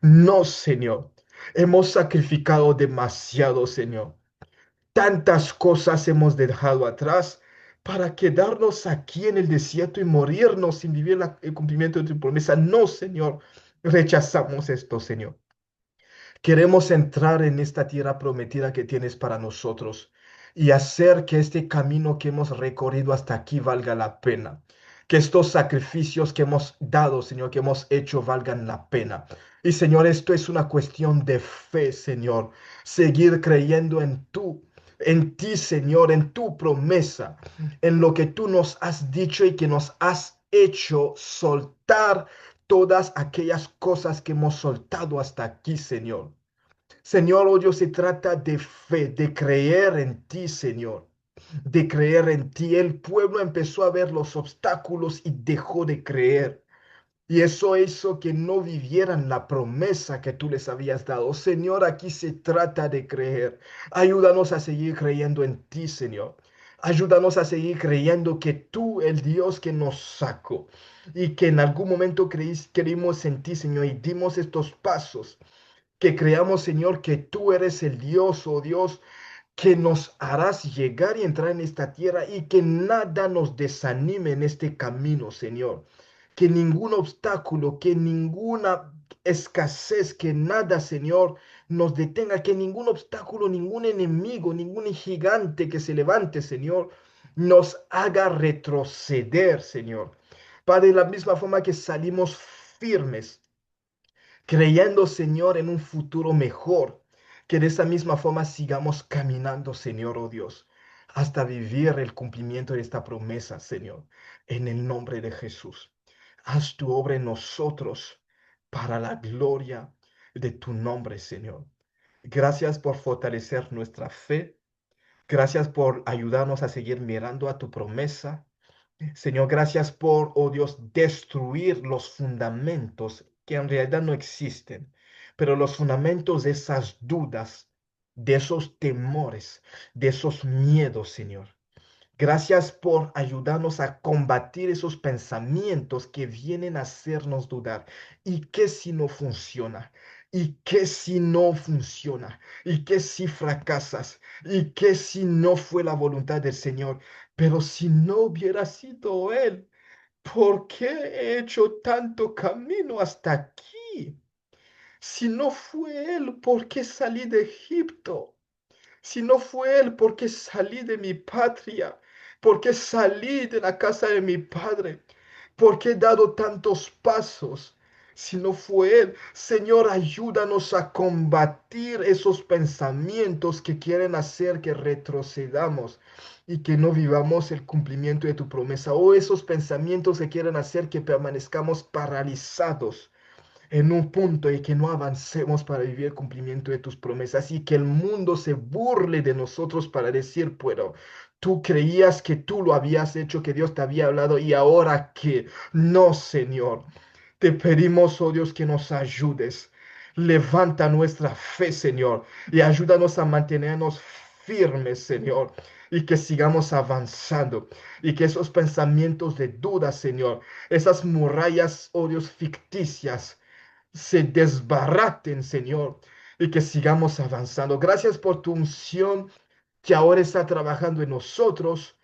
no, Señor. Hemos sacrificado demasiado, Señor. Tantas cosas hemos dejado atrás para quedarnos aquí en el desierto y morirnos sin vivir el cumplimiento de tu promesa. No, Señor. Rechazamos esto, Señor. Queremos entrar en esta tierra prometida que tienes para nosotros y hacer que este camino que hemos recorrido hasta aquí valga la pena. Que estos sacrificios que hemos dado, Señor, que hemos hecho, valgan la pena. Y Señor, esto es una cuestión de fe, Señor. Seguir creyendo en ti, Señor, en tu promesa, en lo que tú nos has dicho y que nos has hecho soltar todas aquellas cosas que hemos soltado hasta aquí, Señor. Señor, hoy se trata de fe, de creer en ti, Señor, de creer en ti. El pueblo empezó a ver los obstáculos y dejó de creer. Y eso hizo que no vivieran la promesa que tú les habías dado. Señor, aquí se trata de creer. Ayúdanos a seguir creyendo en ti, Señor. Ayúdanos a seguir creyendo que tú, el Dios que nos sacó y que en algún momento creímos en ti, Señor, y dimos estos pasos, que creamos, Señor, que tú eres el Dios, oh Dios, que nos harás llegar y entrar en esta tierra y que nada nos desanime en este camino, Señor. Que ningún obstáculo, que ninguna escasez, que nada, Señor, nos detenga, que ningún obstáculo, ningún enemigo, ningún gigante que se levante, Señor, nos haga retroceder, Señor. Padre, de la misma forma que salimos firmes creyendo, Señor, en un futuro mejor, que de esa misma forma sigamos caminando, Señor, oh Dios, hasta vivir el cumplimiento de esta promesa, Señor, en el nombre de Jesús. Haz tu obra en nosotros para la gloria de tu nombre, Señor. Gracias por fortalecer nuestra fe. Gracias por ayudarnos a seguir mirando a tu promesa. Señor, gracias por, oh Dios, destruir los fundamentos que en realidad no existen, pero los fundamentos de esas dudas, de esos temores, de esos miedos, Señor. Gracias por ayudarnos a combatir esos pensamientos que vienen a hacernos dudar. ¿Y qué si no funciona? ¿Y qué si no funciona? ¿Y qué si fracasas? ¿Y qué si no fue la voluntad del Señor? Pero si no hubiera sido Él, ¿por qué he hecho tanto camino hasta aquí? Si no fue Él, ¿por qué salí de Egipto? Si no fue Él, ¿por qué salí de mi patria? ¿Por qué salí de la casa de mi padre? ¿Por qué he dado tantos pasos? Si no fue Él, Señor, ayúdanos a combatir esos pensamientos que quieren hacer que retrocedamos y que no vivamos el cumplimiento de tu promesa, o esos pensamientos que quieren hacer que permanezcamos paralizados en un punto y que no avancemos para vivir el cumplimiento de tus promesas y que el mundo se burle de nosotros para decir, pero tú creías que tú lo habías hecho, que Dios te había hablado y ahora que no, Señor. Te pedimos, oh Dios, que nos ayudes. Levanta nuestra fe, Señor, y ayúdanos a mantenernos firmes, Señor, y que sigamos avanzando, y que esos pensamientos de duda, Señor, esas murallas, oh Dios, ficticias, se desbaraten, Señor, y que sigamos avanzando. Gracias por tu unción que ahora está trabajando en nosotros,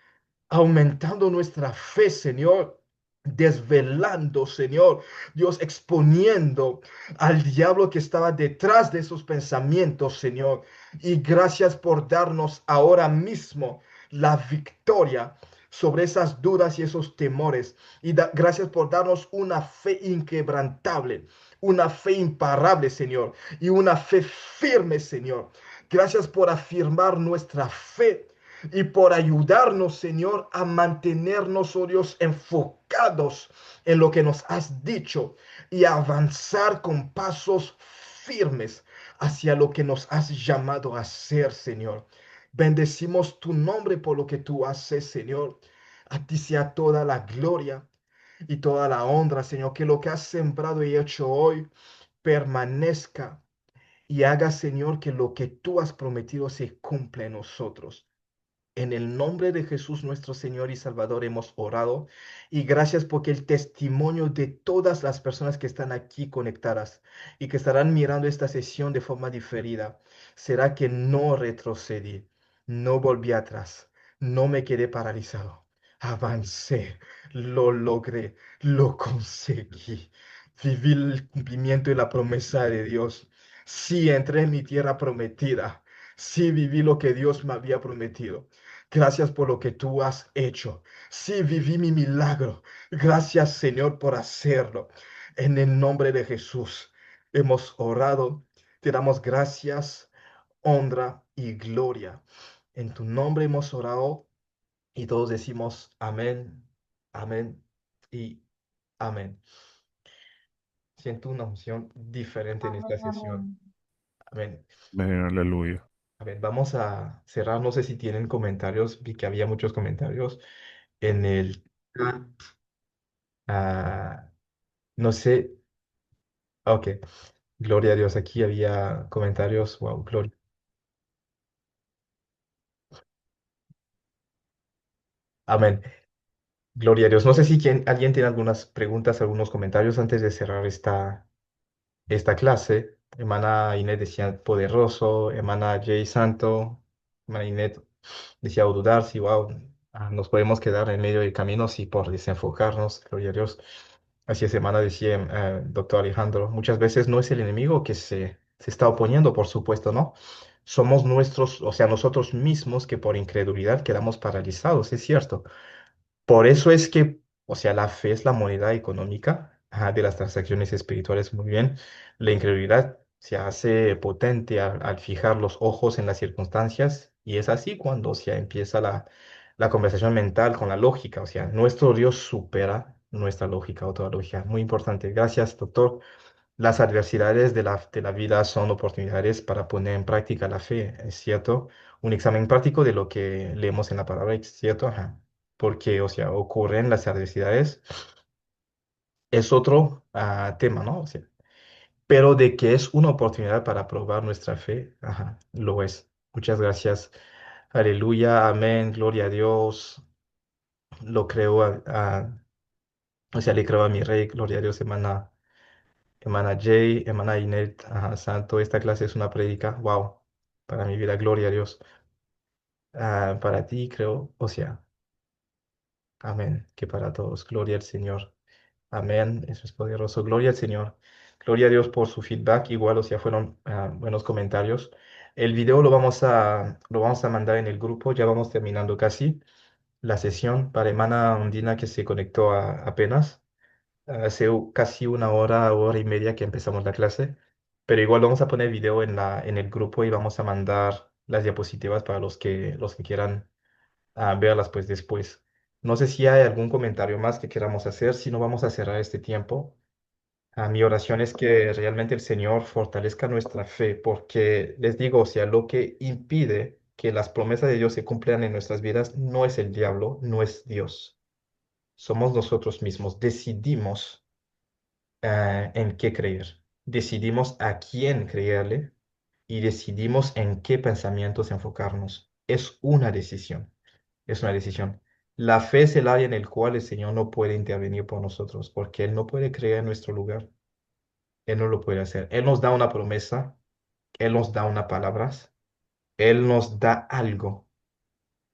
aumentando nuestra fe, Señor, desvelando, Señor, Dios, exponiendo al diablo que estaba detrás de esos pensamientos, Señor. Y gracias por darnos ahora mismo la victoria sobre esas dudas y esos temores. Y gracias por darnos una fe inquebrantable, una fe imparable, Señor, y una fe firme, Señor. Gracias por afirmar nuestra fe y por ayudarnos, Señor, a mantenernos, oh Dios, enfocados en lo que nos has dicho y a avanzar con pasos firmes hacia lo que nos has llamado a hacer, Señor. Bendecimos tu nombre por lo que tú haces, Señor. A ti sea toda la gloria y toda la honra, Señor, que lo que has sembrado y hecho hoy permanezca y haga, Señor, que lo que tú has prometido se cumpla en nosotros. En el nombre de Jesús nuestro Señor y Salvador hemos orado y gracias porque el testimonio de todas las personas que están aquí conectadas y que estarán mirando esta sesión de forma diferida será que no retrocedí, no volví atrás, no me quedé paralizado, avancé, lo logré, lo conseguí, viví el cumplimiento y la promesa de Dios. Sí, entré en mi tierra prometida. Sí, viví lo que Dios me había prometido. Gracias por lo que tú has hecho. Sí, viví mi milagro. Gracias, Señor, por hacerlo. En el nombre de Jesús hemos orado. Te damos gracias, honra y gloria. En tu nombre hemos orado y todos decimos amén, amén y amén. Siento una unción diferente en esta sesión. Amén. Amén, aleluya. A ver, vamos a cerrar. No sé si tienen comentarios. Vi que había muchos comentarios en el chat. Ah, no sé. Ok. Gloria a Dios. Aquí había comentarios. Wow, gloria. Amén. Gloria a Dios. No sé si alguien tiene algunas preguntas, algunos comentarios antes de cerrar esta clase. Hermana Inés decía poderoso. Hermana Jay Santo. Hermana Inés decía dudar si, wow, nos podemos quedar en medio del camino si por desenfocarnos. Gloria a Dios. Así es, hermana, decía doctor Alejandro, muchas veces no es el enemigo que se está oponiendo, por supuesto, ¿no? Somos nuestros, o sea, nosotros mismos que por incredulidad quedamos paralizados, es cierto. Por eso es que, o sea, la fe es la moneda económica, de las transacciones espirituales, muy bien. La incredulidad se hace potente al fijar los ojos en las circunstancias y es así cuando se empieza la conversación mental con la lógica. O sea, nuestro Dios supera nuestra lógica o toda lógica. Muy importante. Gracias, doctor. Las adversidades de la vida son oportunidades para poner en práctica la fe, ¿es cierto? Un examen práctico de lo que leemos en la palabra, ¿es cierto? Ajá. Porque, o sea, ocurren las adversidades, es otro tema, ¿no? O sea, pero de que es una oportunidad para probar nuestra fe, ajá, lo es. Muchas gracias. Aleluya, amén, gloria a Dios. Lo creo, o sea, le creo a mi rey, gloria a Dios, hermana Jay, hermana Inet, ajá, santo, esta clase es una prédica, wow, para mi vida, gloria a Dios. Para ti creo, o sea, amén, que para todos, gloria al Señor, amén, eso es poderoso, gloria al Señor, gloria a Dios por su feedback, igual, o sea, fueron buenos comentarios. El video lo vamos a mandar en el grupo, ya vamos terminando casi la sesión para hermana Ondina que se conectó apenas. Hace casi una hora y media que empezamos la clase, pero igual vamos a poner video en el grupo y vamos a mandar las diapositivas para los que quieran verlas pues después. No sé si hay algún comentario más que queramos hacer, si no vamos a cerrar este tiempo. Mi oración es que realmente el Señor fortalezca nuestra fe, porque les digo, o sea, lo que impide que las promesas de Dios se cumplan en nuestras vidas no es el diablo, no es Dios. Somos nosotros mismos. Decidimos en qué creer. Decidimos a quién creerle y decidimos en qué pensamientos enfocarnos. Es una decisión. Es una decisión. La fe es el área en el cual el Señor no puede intervenir por nosotros, porque Él no puede creer en nuestro lugar. Él no lo puede hacer. Él nos da una promesa, Él nos da una palabra, Él nos da algo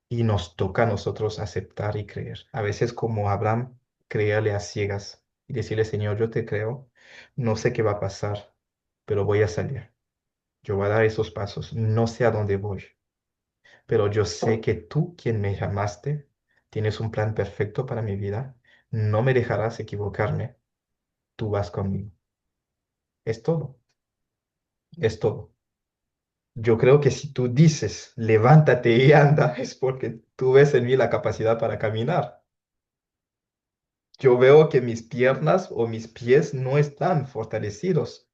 y nos toca a nosotros aceptar y creer. A veces como Abraham, creerle a ciegas y decirle, Señor, yo te creo, no sé qué va a pasar, pero voy a salir. Yo voy a dar esos pasos. No sé a dónde voy, pero yo sé que tú, quien me llamaste, tienes un plan perfecto para mi vida. No me dejarás equivocarme. Tú vas conmigo. Es todo. Es todo. Yo creo que si tú dices, levántate y anda, es porque tú ves en mí la capacidad para caminar. Yo veo que mis piernas o mis pies no están fortalecidos.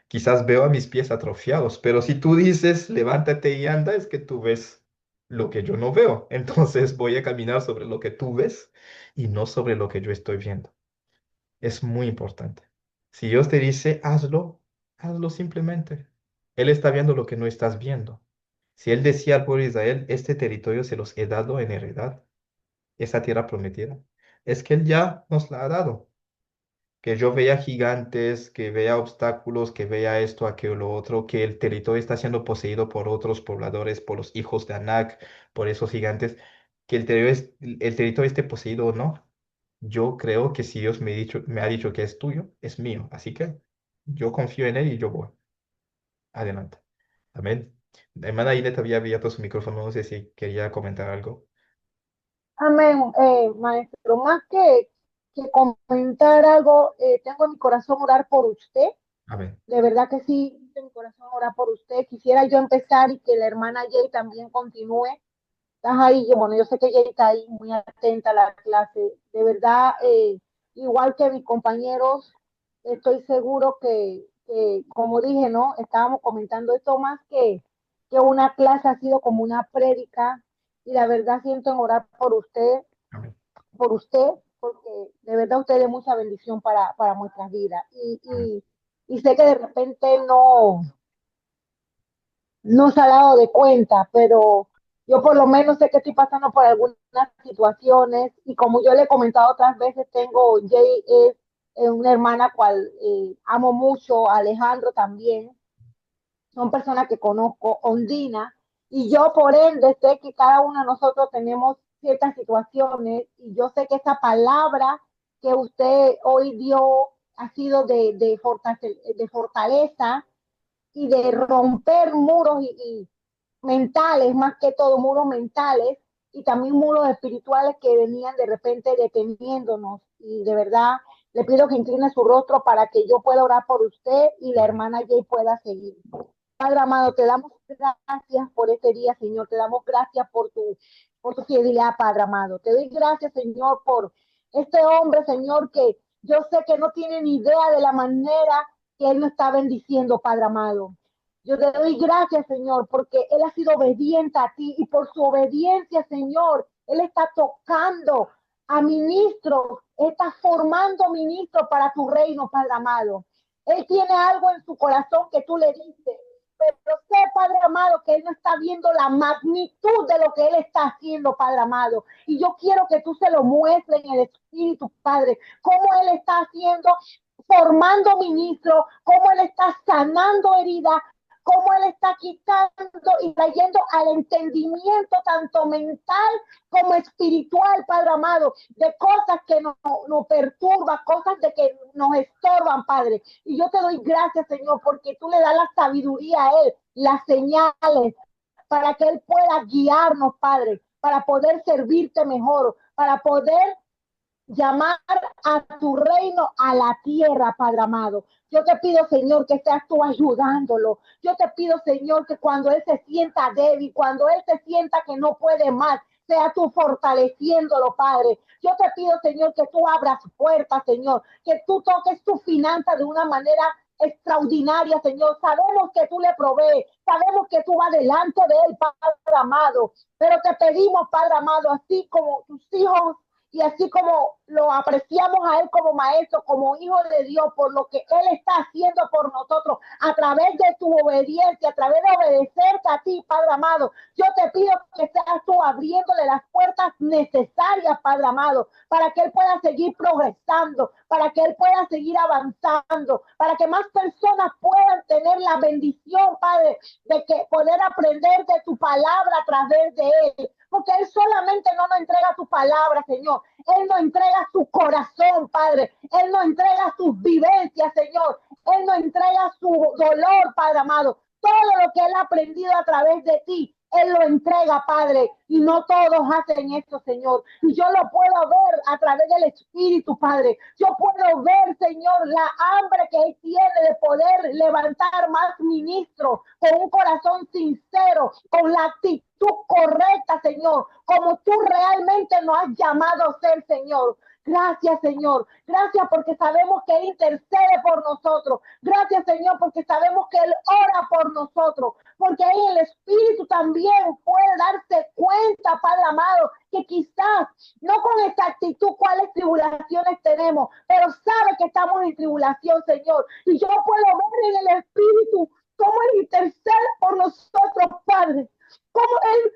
Quizás veo a mis pies atrofiados, pero si tú dices, levántate y anda, es que tú ves lo que yo no veo. Entonces voy a caminar sobre lo que tú ves y no sobre lo que yo estoy viendo. Es muy importante. Si Dios te dice, hazlo, hazlo simplemente. Él está viendo lo que no estás viendo. Si Él decía al pueblo de Israel, este territorio se los he dado en heredad, esa tierra prometida, es que Él ya nos la ha dado. Que yo vea gigantes, que vea obstáculos, que vea esto, aquello, lo otro, que el territorio está siendo poseído por otros pobladores, por los hijos de Anak, por esos gigantes, que el territorio esté poseído o no. Yo creo que si Dios me ha dicho que es tuyo, es mío. Así que yo confío en Él y yo voy. Adelante. Amén. La hermana Inet había abierto su micrófono, no sé si quería comentar algo. Amén, maestro. Más que comentar algo, tengo en mi corazón orar por usted. Amén. De verdad que sí, en mi corazón orar por usted. Quisiera yo empezar y que la hermana Jay también continúe. Estás ahí, bueno, yo sé que ella está ahí muy atenta a la clase. De verdad, igual que mis compañeros, estoy seguro que, como dije, ¿no? Estábamos comentando esto más que una clase, ha sido como una prédica. Y la verdad siento en orar Amén. por usted, porque de verdad usted es mucha bendición para nuestras vidas. Amén. Y sé que de repente no se ha dado de cuenta, pero yo por lo menos sé que estoy pasando por algunas situaciones y como yo le he comentado otras veces, Jay es una hermana cual amo mucho, Alejandro también, son personas que conozco, Ondina, y yo por ende sé que cada uno de nosotros tenemos ciertas situaciones y yo sé que esa palabra que usted hoy dio ha sido de fortaleza y de romper muros y mentales, más que todo muros mentales y también muros espirituales que venían de repente deteniéndonos. Y de verdad le pido que incline su rostro para que yo pueda orar por usted y la Amén. hermana Jay pueda seguir. Padre amado, te damos gracias por este día, Señor. Te damos gracias por tu fidelidad, Padre amado. Te doy gracias, Señor, por este hombre, Señor, que yo sé que no tiene ni idea de la manera que Él nos está bendiciendo, Padre amado. Yo te doy gracias, Señor, porque Él ha sido obediente a ti y por su obediencia, Señor, Él está tocando a ministros, está formando ministros para tu reino, Padre amado. Él tiene algo en su corazón que tú le dices, pero sé, Padre amado, que Él no está viendo la magnitud de lo que Él está haciendo, Padre amado. Y yo quiero que tú se lo muestres en el Espíritu, Padre, cómo Él está haciendo, formando ministros, cómo Él está sanando heridas, cómo Él está quitando y trayendo al entendimiento tanto mental como espiritual, Padre amado, de cosas que nos perturban, cosas de que nos estorban, Padre. Y yo te doy gracias, Señor, porque tú le das la sabiduría a Él, las señales, para que Él pueda guiarnos, Padre, para poder servirte mejor, para poder llamar a tu reino a la tierra, Padre amado. Yo te pido, Señor, que seas tú ayudándolo. Yo te pido, Señor, que cuando Él se sienta débil, cuando Él se sienta que no puede más, sea tú fortaleciéndolo, Padre. Yo te pido, Señor, que tú abras puertas, Señor, que tú toques tu finanza de una manera extraordinaria, Señor. Sabemos que tú le provees, sabemos que tú vas delante de él, Padre amado. Pero te pedimos, Padre amado, así como tus hijos y así como lo apreciamos a él como maestro, como hijo de Dios, por lo que él está haciendo por nosotros, a través de tu obediencia, a través de obedecerte a ti, Padre amado, yo te pido que seas tú abriéndole las puertas necesarias, Padre amado, para que él pueda seguir progresando, para que él pueda seguir avanzando, para que más personas puedan tener la bendición, Padre, de que poder aprender de tu palabra a través de él, porque él solamente no nos entrega tu palabra, Señor, él nos entrega su corazón, Padre, él nos entrega sus vivencias, Señor, él nos entrega su dolor, Padre amado, todo lo que él ha aprendido a través de ti, él lo entrega, Padre, y no todos hacen esto, Señor. Y yo lo puedo ver a través del Espíritu, Padre. Yo puedo ver, Señor, la hambre que él tiene de poder levantar más ministros con un corazón sincero, con la actitud correcta, Señor, como tú realmente nos has llamado a ser, Señor. Gracias, Señor. Gracias porque sabemos que Él intercede por nosotros. Gracias, Señor, porque sabemos que Él ora por nosotros. Porque ahí el Espíritu también puede darse cuenta, Padre amado, que quizás no con exactitud cuáles tribulaciones tenemos, pero sabe que estamos en tribulación, Señor. Y yo puedo ver en el Espíritu cómo Él intercede por nosotros, Padre. Cómo Él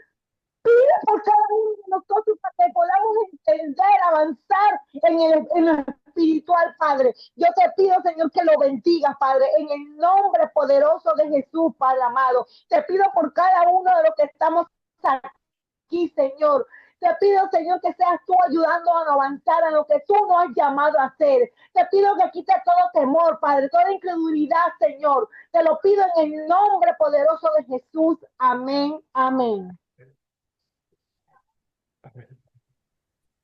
pide por cada uno de nosotros para que podamos entender, avanzar en lo espiritual, Padre. Yo te pido, Señor, que lo bendigas, Padre, en el nombre poderoso de Jesús, Padre amado. Te pido por cada uno de los que estamos aquí, Señor. Te pido, Señor, que seas tú ayudándonos a avanzar en lo que tú nos has llamado a hacer. Te pido que quites todo temor, Padre, toda incredulidad, Señor. Te lo pido en el nombre poderoso de Jesús. Amén, amén.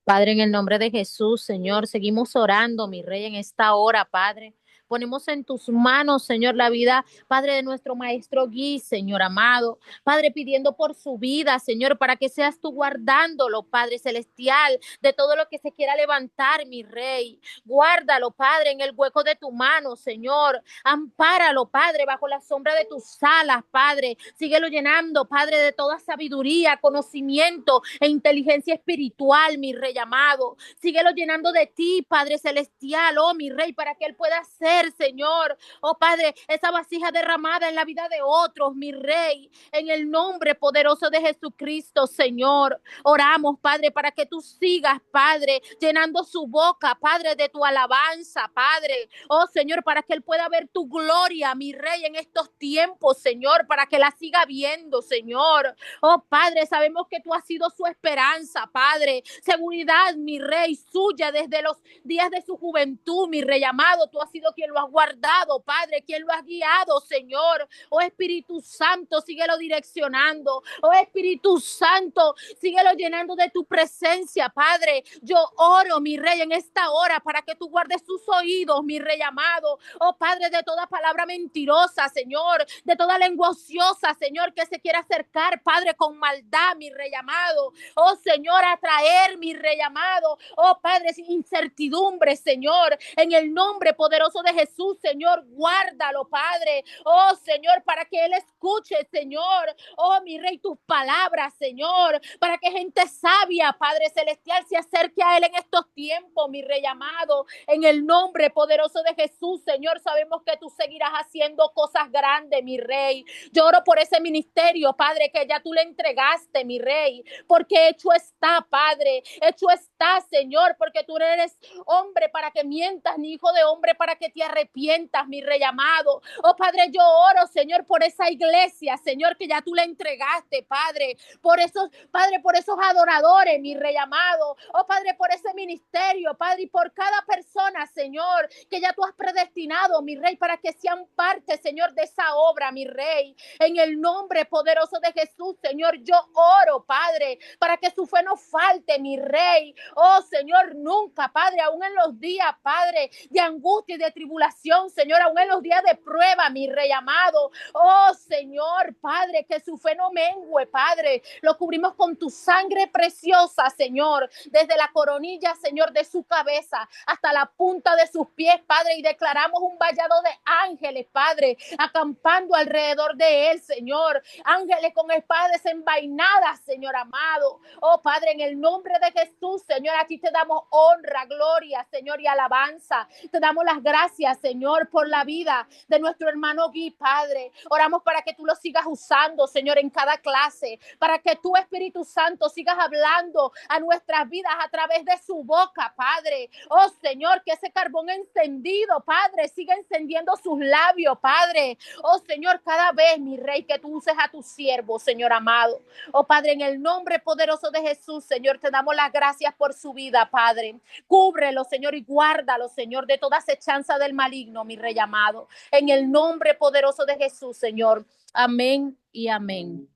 Padre, en el nombre de Jesús, Señor, seguimos orando, mi Rey, en esta hora, Padre. Ponemos en tus manos, Señor, la vida, Padre, de nuestro maestro Gui, Señor amado. Padre, pidiendo por su vida, Señor, para que seas tú guardándolo, Padre celestial, de todo lo que se quiera levantar, mi Rey. Guárdalo, Padre, en el hueco de tu mano, Señor. Ampáralo, Padre, bajo la sombra de tus alas, Padre. Síguelo llenando, Padre, de toda sabiduría, conocimiento e inteligencia espiritual, mi Rey amado. Síguelo llenando de ti, Padre celestial, oh mi Rey, para que él pueda ser, Señor, oh Padre, esa vasija derramada en la vida de otros, mi Rey, en el nombre poderoso de Jesucristo, Señor. Oramos, Padre, para que tú sigas, Padre, llenando su boca, Padre, de tu alabanza, Padre. Oh Señor, para que él pueda ver tu gloria, mi Rey, en estos tiempos, Señor, para que la siga viendo, Señor. Oh Padre, sabemos que tú has sido su esperanza, Padre. Seguridad, mi Rey, suya desde los días de su juventud, mi Rey amado. Tú has sido quien lo has guardado, Padre, quien lo has guiado, Señor. Oh Espíritu Santo, síguelo direccionando. Oh Espíritu Santo, síguelo llenando de tu presencia, Padre. Yo oro, mi Rey, en esta hora para que tú guardes sus oídos, mi Rey amado. Oh Padre, de toda palabra mentirosa, Señor, de toda lengua ociosa, Señor, que se quiera acercar, Padre, con maldad, mi Rey amado. Oh Señor, atraer, mi Rey amado. Oh Padre, sin incertidumbre, Señor, en el nombre poderoso de Jesús, Señor, guárdalo, Padre. Oh Señor, para que él escuche, Señor, oh mi Rey, tus palabras, Señor, para que gente sabia, Padre celestial, se acerque a él en estos tiempos, mi Rey amado, en el nombre poderoso de Jesús, Señor. Sabemos que tú seguirás haciendo cosas grandes, mi Rey. Yo oro por ese ministerio, Padre, que ya tú le entregaste, mi Rey, porque hecho está, Padre, hecho está, Señor, porque tú eres hombre para que mientas, ni hijo de hombre para que te arrepientas, mi Rey amado. Oh Padre, yo oro, Señor, por esa iglesia, Señor, que ya tú le entregaste, Padre, por esos, Padre, por esos adoradores, mi Rey amado. Oh Padre, por ese ministerio, Padre, y por cada persona, Señor, que ya tú has predestinado, mi Rey, para que sean parte, Señor, de esa obra, mi Rey. En el nombre poderoso de Jesús, Señor, yo oro, Padre, para que su fe no falte, mi Rey. Rey. Oh, Señor, nunca, Padre, aún en los días, Padre, de angustia y de tribulación, Señor, aún en los días de prueba, mi Rey amado. Oh, Señor, Padre, que su fe no mengue, Padre. Lo cubrimos con tu sangre preciosa, Señor, desde la coronilla, Señor, de su cabeza hasta la punta de sus pies, Padre, y declaramos un vallado de ángeles, Padre, acampando alrededor de él, Señor. Ángeles con espadas desenvainadas, Señor amado. Oh, Padre, en el nombre de Jesús, Señor, a ti te damos honra, gloria, Señor, y alabanza. Te damos las gracias, Señor, por la vida de nuestro hermano Gui, Padre. Oramos para que tú lo sigas usando, Señor, en cada clase, para que tú, Espíritu Santo, sigas hablando a nuestras vidas a través de su boca, Padre. Oh, Señor, que ese carbón encendido, Padre, siga encendiendo sus labios, Padre. Oh, Señor, cada vez, mi Rey, que tú uses a tu siervo, Señor amado. Oh, Padre, en el nombre poderoso de Jesús, Señor, te damos las gracias por su vida, Padre. Cúbrelo, Señor, y guárdalo, Señor, de toda acechanza del maligno, mi Rey amado. En el nombre poderoso de Jesús, Señor. Amén y amén.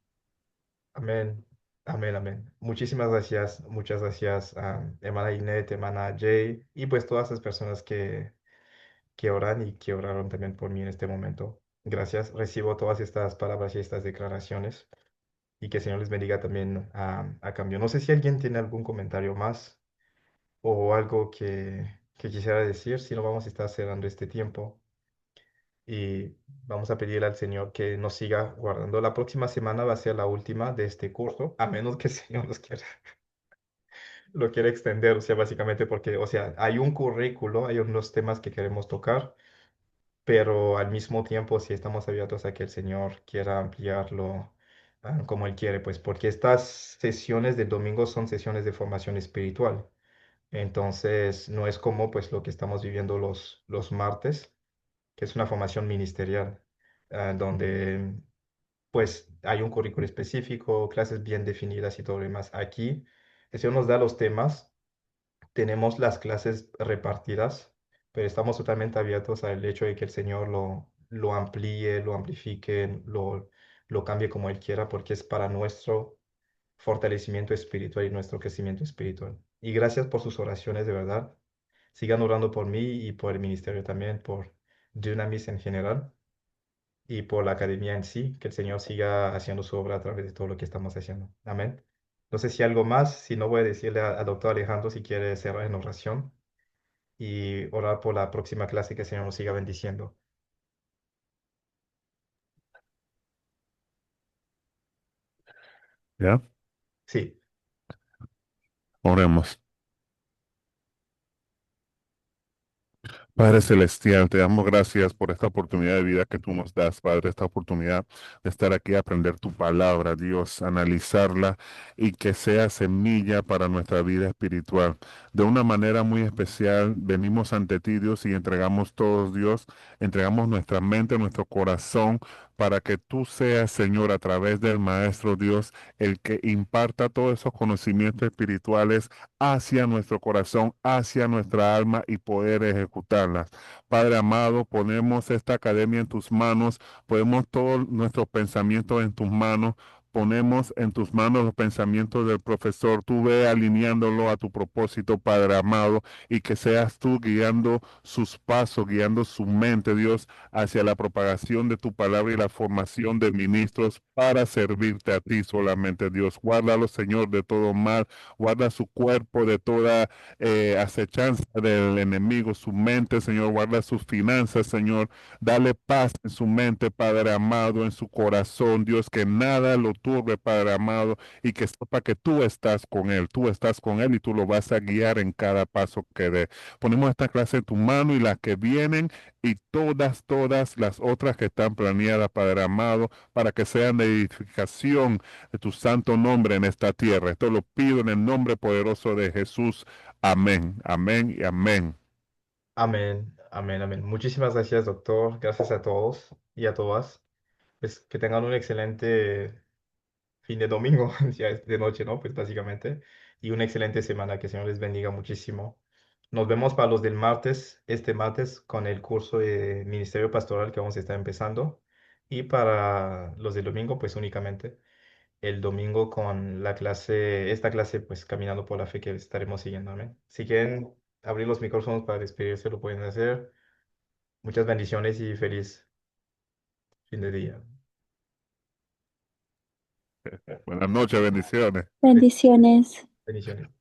Amén, amén, amén. Muchísimas gracias, muchas gracias a hermana Inet, hermana Jay, y pues todas las personas que oran y que oraron también por mí en este momento. Gracias, recibo todas estas palabras y estas declaraciones y que el Señor les bendiga también a cambio. No sé si alguien tiene algún comentario más o algo que quisiera decir, si no vamos a estar cerrando este tiempo y vamos a pedir al Señor que nos siga guardando. La próxima semana va a ser la última de este curso, a menos que el Señor lo quiera extender, o sea, básicamente porque, o sea, hay un currículo, hay unos temas que queremos tocar, pero al mismo tiempo sí estamos abiertos a que el Señor quiera ampliarlo como Él quiere, pues porque estas sesiones de domingo son sesiones de formación espiritual. Entonces, no es como pues lo que estamos viviendo los martes, que es una formación ministerial, donde pues hay un currículo específico, clases bien definidas y todo lo demás. Aquí, el Señor nos da los temas, tenemos las clases repartidas, pero estamos totalmente abiertos al hecho de que el Señor lo amplíe, lo amplifique, lo cambie como Él quiera, porque es para nuestro fortalecimiento espiritual y nuestro crecimiento espiritual. Y gracias por sus oraciones, de verdad. Sigan orando por mí y por el ministerio también, por Dunamis en general y por la academia en sí, que el Señor siga haciendo su obra a través de todo lo que estamos haciendo. Amén. No sé si algo más, si no voy a decirle al doctor Alejandro si quiere cerrar en oración y orar por la próxima clase que el Señor nos siga bendiciendo. ¿Ya? Sí, Oremos. Padre Celestial, te damos gracias por esta oportunidad de vida que tú nos das, Padre, esta oportunidad de estar aquí a aprender tu palabra, Dios, analizarla y que sea semilla para nuestra vida espiritual. De una manera muy especial, venimos ante ti, Dios, y entregamos todos, Dios, entregamos nuestra mente, nuestro corazón, para que tú seas, Señor, a través del Maestro Dios, el que imparta todos esos conocimientos espirituales hacia nuestro corazón, hacia nuestra alma y poder ejecutarlas. Padre amado, ponemos esta academia en tus manos, ponemos todos nuestros pensamientos en tus manos. Ponemos en tus manos los pensamientos del profesor. Tú ve alineándolo a tu propósito, Padre amado, y que seas tú guiando sus pasos, guiando su mente, Dios, hacia la propagación de tu palabra y la formación de ministros para servirte a ti solamente, Dios. Guárdalo, Señor, de todo mal. Guarda su cuerpo de toda acechanza del enemigo, su mente, Señor, guarda sus finanzas, Señor, dale paz en su mente, Padre amado, en su corazón, Dios, que nada lo turbe, Padre amado, y que sepa que tú estás con él y tú lo vas a guiar en cada paso que dé. Ponemos esta clase en tu mano y las que vienen y todas las otras que están planeadas, Padre amado, para que sean de edificación de tu santo nombre en esta tierra. Esto lo pido en el nombre poderoso de Jesús. Amén, amén y amén. amén, amén, amén. Muchísimas gracias, doctor. Gracias a todos y a todas. Pues que tengan un excelente fin de domingo, ya es de noche, ¿no? Pues básicamente. Y una excelente semana, que el Señor les bendiga muchísimo. Nos vemos para los del martes, este martes, con el curso de Ministerio Pastoral que vamos a estar empezando. Y para los del domingo, pues únicamente. el domingo con la clase, esta clase, pues Caminando por la Fe que estaremos siguiendo. Amén. Si quieren abrir los micrófonos para despedirse, lo pueden hacer. Muchas bendiciones y feliz fin de día. Buenas noches, bendiciones. Bendiciones. Bendiciones.